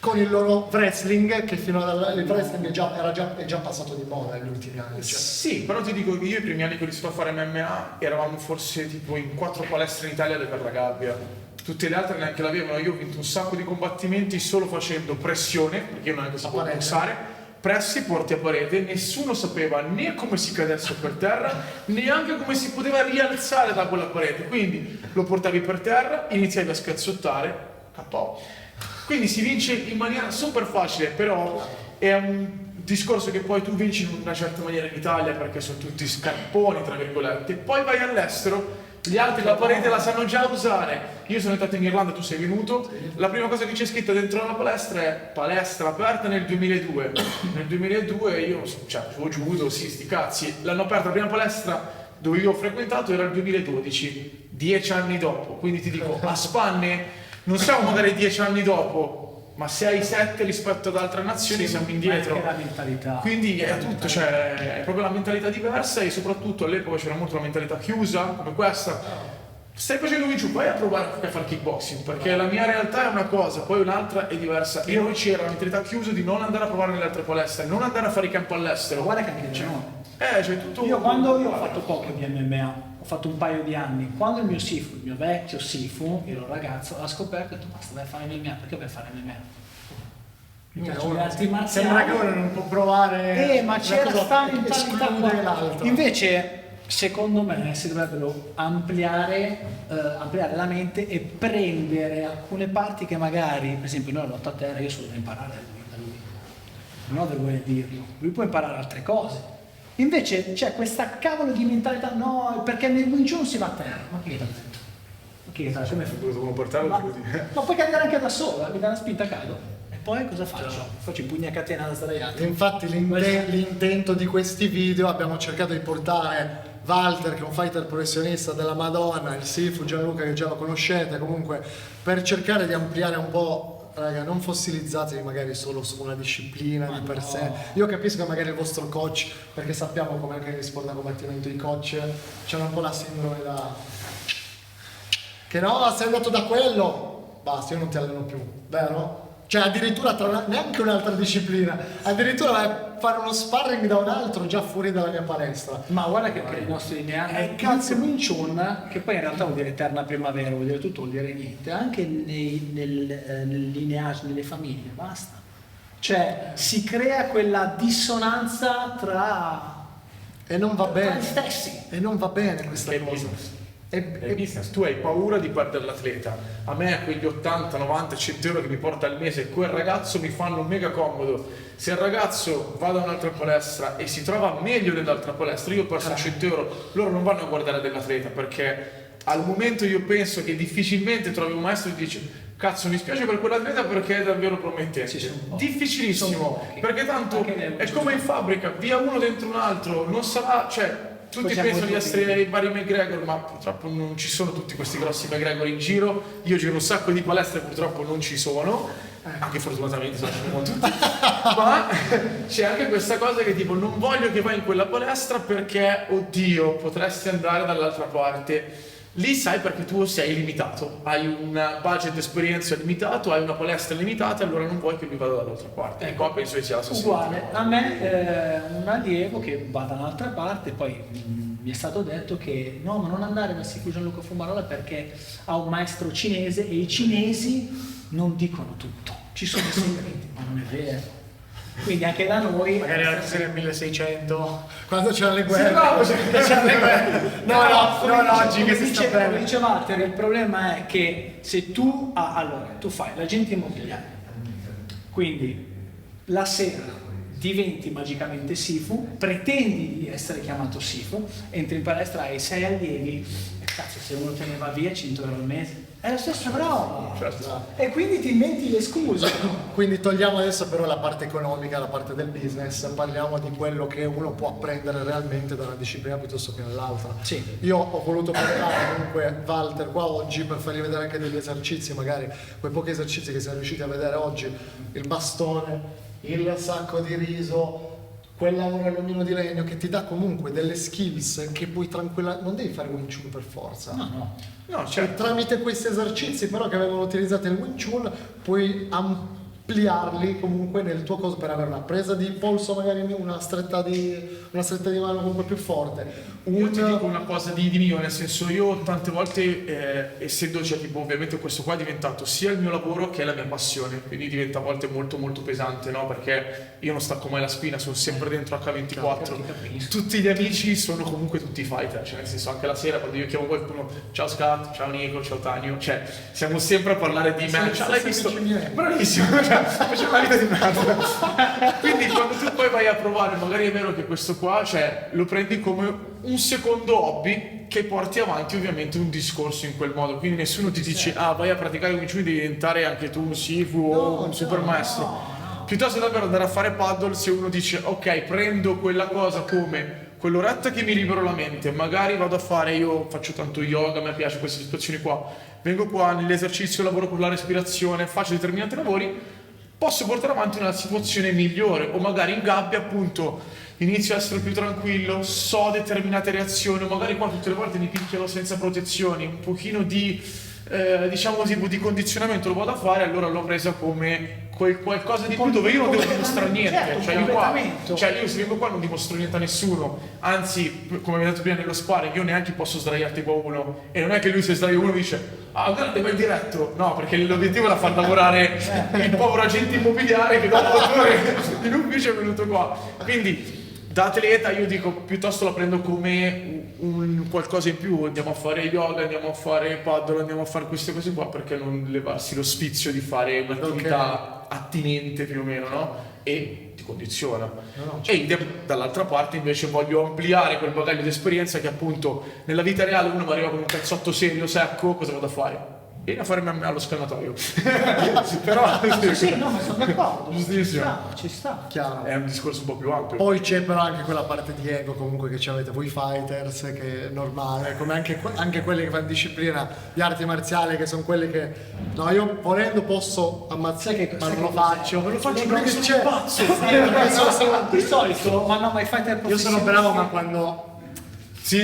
con il loro wrestling, che fino al wrestling è già passato di moda negli ultimi anni. Cioè. Sì, però ti dico che io i primi anni che ho iniziato a fare MMA eravamo forse tipo in 4 palestre in Italia per la gabbia. Tutte le altre neanche l'avevano. Io ho vinto un sacco di combattimenti solo facendo pressione, perché io non è che sapevo boxare, pressi, porti a parete, nessuno sapeva né come si cadesse per terra, neanche come si poteva rialzare da quella parete. Quindi lo portavi per terra, iniziavi a scazzottare, KO. Quindi si vince in maniera super facile, però è un discorso che poi tu vinci in una certa maniera in Italia perché sono tutti scarponi, tra virgolette, poi vai all'estero, gli altri la parete la sanno già usare. Io sono entrato in Irlanda, tu sei venuto, la prima cosa che c'è scritta dentro la palestra è palestra aperta nel 2002. Nel 2002 io facevo judo, sì, sti cazzi, l'hanno aperta la prima palestra dove io ho frequentato era il 2012, 10 anni dopo, quindi ti dico, a spanne non siamo magari 10 anni dopo, ma 6-7 rispetto ad altre nazioni siamo indietro. È la mentalità. Quindi è tutto, cioè è proprio la mentalità diversa e soprattutto all'epoca c'era molto la mentalità chiusa come questa. Stai facendo Wing Chun, vai a provare a fare kickboxing, perché la mia realtà è una cosa, poi un'altra è diversa. E noi c'era la mentalità chiusa di non andare a provare nelle altre palestre, non andare a fare i campo all'estero. Guarda che anche da noi. C'è tutto. Io quando ho fatto poco di MMA, ho fatto un paio di anni, quando il mio vecchio Sifu, ero un ragazzo, ha scoperto e ho detto basta, vai a fare MMA, perché vai a fare MMA? Mi piacciono le arti marziali. Sembra che uno non può provare. Ma c'era sta mentalità mentalità qua. l'altro. Invece, secondo me, si dovrebbero ampliare la mente e prendere alcune parti che magari, per esempio, noi lotta a terra, io sono da imparare da lui. non ho vergogna di dirlo, lui può imparare altre cose. Invece c'è questa cavolo di mentalità, no, perché nel Wing Chun si va a terra. Ma chi l'ha detto? Ma chi l'ha detto? Come fai? Ma puoi cadere anche da solo, mi dà una spinta cado. E poi cosa faccio? Faccio i pugni a catena da sdraiato. Infatti l'intento di questi video, abbiamo cercato di portare Walter, che è un fighter professionista della Madonna, il Sifu Gianluca che già lo conoscete, comunque per cercare di ampliare un po', raga, non fossilizzatevi magari solo su una disciplina di per sé. Io capisco che magari il vostro coach, perché sappiamo come anche negli sport da combattimento i coach c'hanno un po' la sindrome da che no, sei andato da quello, basta, io non ti alleno più, vero? Cioè addirittura neanche un'altra disciplina, addirittura vai a fare uno sparring da un altro già fuori dalla mia palestra. Ma guarda che per i nostri lineari, cazzo Wing Chun, che poi in realtà vuol dire eterna primavera, vuol dire tutto, vuol dire niente, anche nel lineage, nelle famiglie, basta. Cioè si crea quella dissonanza tra E non va bene. gli stessi. E non va bene questa Che cosa. business. È business. Tu hai paura di perdere l'atleta. A me quegli 80, 90, 100 euro che mi porta al mese quel ragazzo mi fanno mega comodo. Se il ragazzo va da un'altra palestra e si trova meglio nell'altra palestra, io ho perso 100 euro, loro non vanno a guardare dell'atleta, perché al momento io penso che difficilmente trovi un maestro che dice cazzo mi spiace per quell'atleta perché è davvero promettente. Difficilissimo, perché tanto è come in fabbrica, via uno dentro un altro, non sarà, cioè tutti pensano di essere i vari McGregor, ma purtroppo non ci sono tutti questi grossi McGregor in giro. Io giro un sacco di palestre, purtroppo non ci sono, anche fortunatamente sono tutti. Ma c'è anche questa cosa che tipo non voglio che vai in quella palestra perché oddio potresti andare dall'altra parte. Lì sai perché tu sei limitato, hai un budget esperienza limitato, hai una palestra limitata, allora non vuoi che lui vada dall'altra parte. E qua penso che sia la stessa Uguale, a me un allievo che va da un'altra parte, poi mi è stato detto che no, ma non andare da Sifu Gianluca Fumarola perché ha un maestro cinese e i cinesi non dicono tutto, ci sono i segreti, ma non è vero. Quindi anche da noi Magari era così nel 1600, quando c'erano le guerre. c'erano le guerre. No, oggi che si sta Come bene. dice Walter, il problema è che se tu allora tu fai l'agente immobiliare, quindi la sera diventi magicamente Sifu, pretendi di essere chiamato Sifu, entri in palestra, hai 6 allievi e cazzo se uno te ne va via 100 euro al mese è la stessa roba, e quindi ti inventi le scuse. Quindi togliamo adesso però la parte economica, la parte del business, parliamo di quello che uno può apprendere realmente da una disciplina piuttosto che dall'altra. Sì. Io ho voluto portare comunque Walter qua oggi per fargli vedere anche degli esercizi, magari quei pochi esercizi che siamo riusciti a vedere oggi, il bastone, il sacco di riso, quel lavoro all'omino di legno che ti dà comunque delle skills che puoi tranquillamente, non devi fare Wing Chun per forza. No, Cioè, tramite questi esercizi però che vengono utilizzati nel Wing Chun puoi ampliarli comunque nel tuo coso per avere una presa di polso, magari una stretta di mano comunque più forte. Io ti dico una cosa di mio, nel senso io tante volte essendo, cioè tipo ovviamente questo qua è diventato sia il mio lavoro che la mia passione, quindi diventa a volte molto molto pesante, no? Perché io non stacco mai la spina, sono sempre dentro H24, tutti gli amici sono comunque tutti fighter, cioè nel senso anche la sera quando io chiamo qualcuno, ciao Scat, ciao Nico, ciao Tanio, cioè siamo sempre a parlare di match, l'hai visto? Bravissimo, cioè, facciamo la vita di merda. Quindi quando tu poi vai a provare, magari è vero che questo qua, cioè lo prendi come un secondo hobby che porti avanti ovviamente un discorso in quel modo, quindi nessuno ti dice vai a praticare Wing Chun devi diventare anche tu un Sifu o un super maestro. Piuttosto davvero andare a fare paddle, se uno dice ok prendo quella cosa come quell'oretta che mi libero la mente, magari vado a fare, io faccio tanto yoga, mi piace queste situazioni qua, vengo qua nell'esercizio, lavoro con la respirazione, faccio determinati lavori, posso portare avanti una situazione migliore, o magari in gabbia appunto inizio a essere più tranquillo, so determinate reazioni, o magari qua tutte le volte mi picchiano senza protezioni, un pochino di diciamo tipo di condizionamento lo vado a fare, allora l'ho presa come qualcosa di più dove io non devo dimostrare niente, certo, cioè io se vengo qua non dimostro niente a nessuno, anzi come mi hai detto prima nello sparring io neanche posso sdraiarti qua uno, e non è che lui se sdraia uno dice guarda vai diretto, no, perché l'obiettivo era far lavorare il povero agente immobiliare che dopo 8 ore in ufficio è venuto qua, quindi da atleta io dico piuttosto la prendo come un qualcosa in più, andiamo a fare yoga, andiamo a fare paddle, andiamo a fare queste cose qua, perché non levarsi lo sfizio di fare un'attività attinente più o meno, no? E ti condiziona. No, E idem, dall'altra parte invece voglio ampliare quel bagaglio di esperienza che appunto nella vita reale uno mi arriva con un cazzotto serio, secco, cosa vado a fare? Vieni a farmi allo scannatoio. Però Sì, no, ma sono d'accordo. Giustissimo. Ci sta. chiaro. è un discorso un po' più ampio. Poi c'è però anche quella parte di ego comunque che avete voi fighters, che è normale, come anche quelli che fanno disciplina di arti marziali, che sono quelli che no, io volendo posso ammazzare, ma non lo faccio. Non lo faccio perché perché sono un pazzo. Di solito, ma no, ma i fighter Io sono professionisti- bravo, ma quando Sì,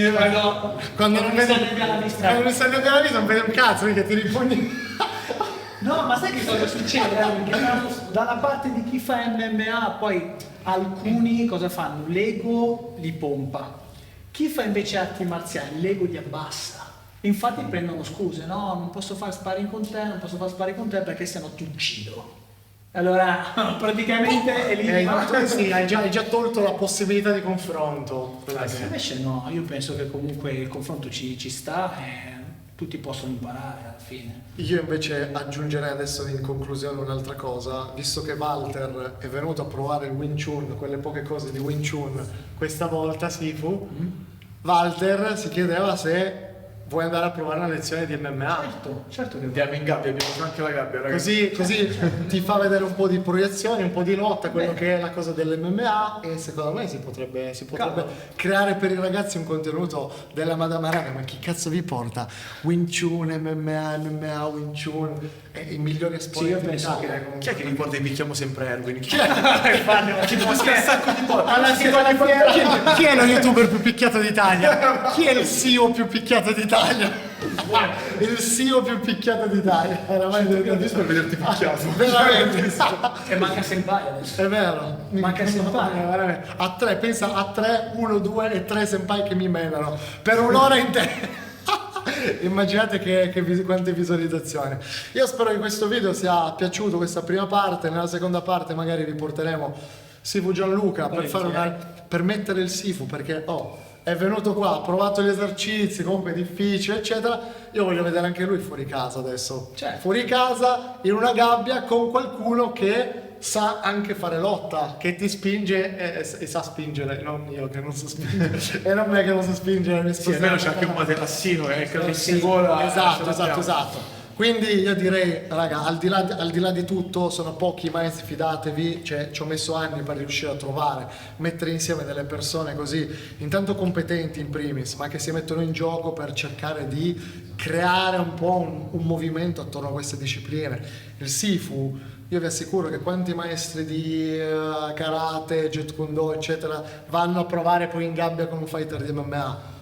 quando non mi vedo serve la vista. quando mi serve la vita non vedo un cazzo, perché ti ripugni. No, ma sai che cosa succede? Perché dalla parte di chi fa MMA, poi alcuni cosa fanno? L'ego li pompa. Chi fa invece arti marziali, l'ego li abbassa. Infatti prendono scuse, no, non posso fare sparring con te, non posso fare sparring con te perché sennò ti uccido. Allora, praticamente è lì. Sì, hai già tolto la possibilità di confronto. Invece no, io penso che comunque il confronto ci sta e tutti possono imparare alla fine. Io invece aggiungerei adesso in conclusione un'altra cosa, visto che Walter è venuto a provare il Wing Chun, quelle poche cose di Wing Chun, questa volta Sifu, Walter si chiedeva se vuoi andare a provare una lezione di MMA. Certo che andiamo in gabbia, abbiamo anche la gabbia, ragazzi. Così ti fa vedere un po' di proiezioni, un po' di lotta, quello che è la cosa dell'MMA, e secondo me si potrebbe creare per i ragazzi un contenuto della Madama Raga. Ma chi cazzo vi porta? Wing Chun, MMA, Wing Chun, i migliori esponenti io penso d'Italia, che- comunque. Chi è che li porta e picchiamo sempre Erwin? Chi Chi un sacco di porta? alla seconda fiera. Chi è lo youtuber più picchiato d'Italia? Chi è il CEO più picchiato d'Italia? Il CEO più picchiato d'Italia. Oramai Per vederti picchiato. veramente. E manca Senpai adesso. È vero. Manca il senpai. Veramente. A tre, pensa a 3, 1, 2 e 3 senpai che mi menano per un'ora intera. Immaginate quante visualizzazioni. Io spero che questo video sia piaciuto, questa prima parte. Nella seconda parte magari vi porteremo Sifu Gianluca per mettere il Sifu, perché è venuto qua, ha provato gli esercizi, comunque è difficile, eccetera. Io voglio vedere anche lui fuori casa adesso. Certo. Fuori casa, in una gabbia, con qualcuno che sa anche fare lotta, che ti spinge e sa spingere, non io che non so spingere, e non me che non so spingere, mi Sì, almeno c'è anche un materassino che non si vola. Esatto. Quindi io direi, raga, al di là di tutto, sono pochi i maestri, fidatevi, cioè ci ho messo anni per riuscire a trovare, mettere insieme delle persone così, intanto competenti in primis, ma che si mettono in gioco per cercare di creare un po' un movimento attorno a queste discipline. Il Sifu, io vi assicuro che quanti maestri di karate, Jeet Kune Do, eccetera, vanno a provare poi in gabbia con un fighter di MMA.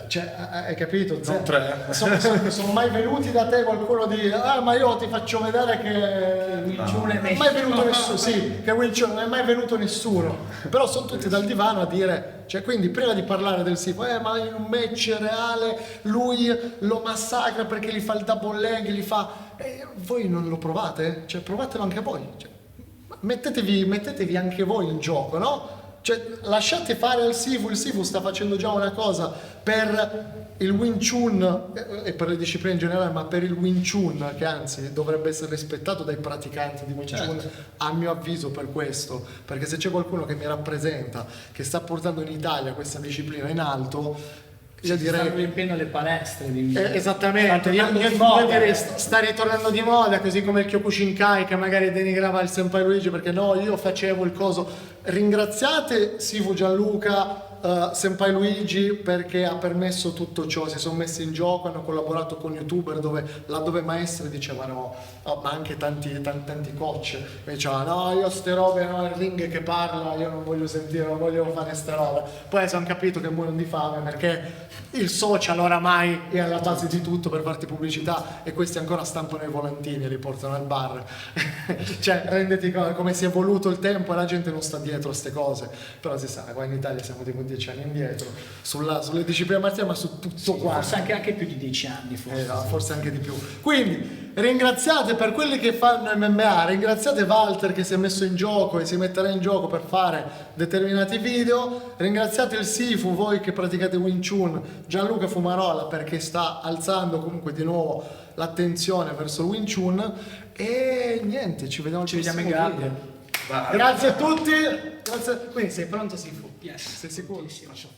Cioè, hai capito? Non tre. Sono mai venuti da te qualcuno di ma io ti faccio vedere che Wing Chun è non è mai venuto nessuno, sì, che Wing Chun non è mai venuto nessuno, però sono tutti dal divano a dire, cioè, quindi prima di parlare del Sifu, ma in un match reale lui lo massacra perché gli fa il double leg, gli fa, voi non lo provate? Cioè, provatelo anche voi, cioè, mettetevi anche voi in gioco, no? Cioè, lasciate fare il Sifu sta facendo già una cosa per il Wing Chun e per le discipline in generale, ma per il Wing Chun, che anzi dovrebbe essere rispettato dai praticanti di Wing Chun, a mio avviso, per questo, perché se c'è qualcuno che mi rappresenta, che sta portando in Italia questa disciplina in alto, io direi Stanno riempiendo le palestre di esattamente, io direi sta ritornando di moda, così come il Kyokushinkai che magari denigrava il Senpai Luigi perché no, io facevo il coso. Ringraziate Sifu Gianluca, Senpai Luigi, perché ha permesso tutto ciò, si sono messi in gioco, hanno collaborato con youtuber laddove maestri dicevano, ma anche tanti coach dicevano no, io ste robe, no, il ring che parla, io non voglio sentire, non voglio fare ste robe. Poi hanno capito che muoiono di fame perché il social oramai è alla base di tutto per farti pubblicità, e questi ancora stampano i volantini e li portano al bar. Cioè, renditi conto come si è evoluto il tempo e la gente non sta dietro a ste cose. Però si sa, qua in Italia siamo tipo 10 anni indietro sulle discipline marziali, ma su tutto qua. Forse anche più di 10 anni, forse. Forse anche di più. Quindi ringraziate per quelli che fanno MMA, ringraziate Walter che si è messo in gioco e si metterà in gioco per fare determinati video, ringraziate il Sifu, voi che praticate Wing Chun, Gianluca Fumarola perché sta alzando comunque di nuovo l'attenzione verso il Wing Chun, e niente, ci vediamo in gabbia. Grazie a tutti. Grazie. Quindi sei pronto, Sifu? Yes. Sei sicuro? Sì, Faccia.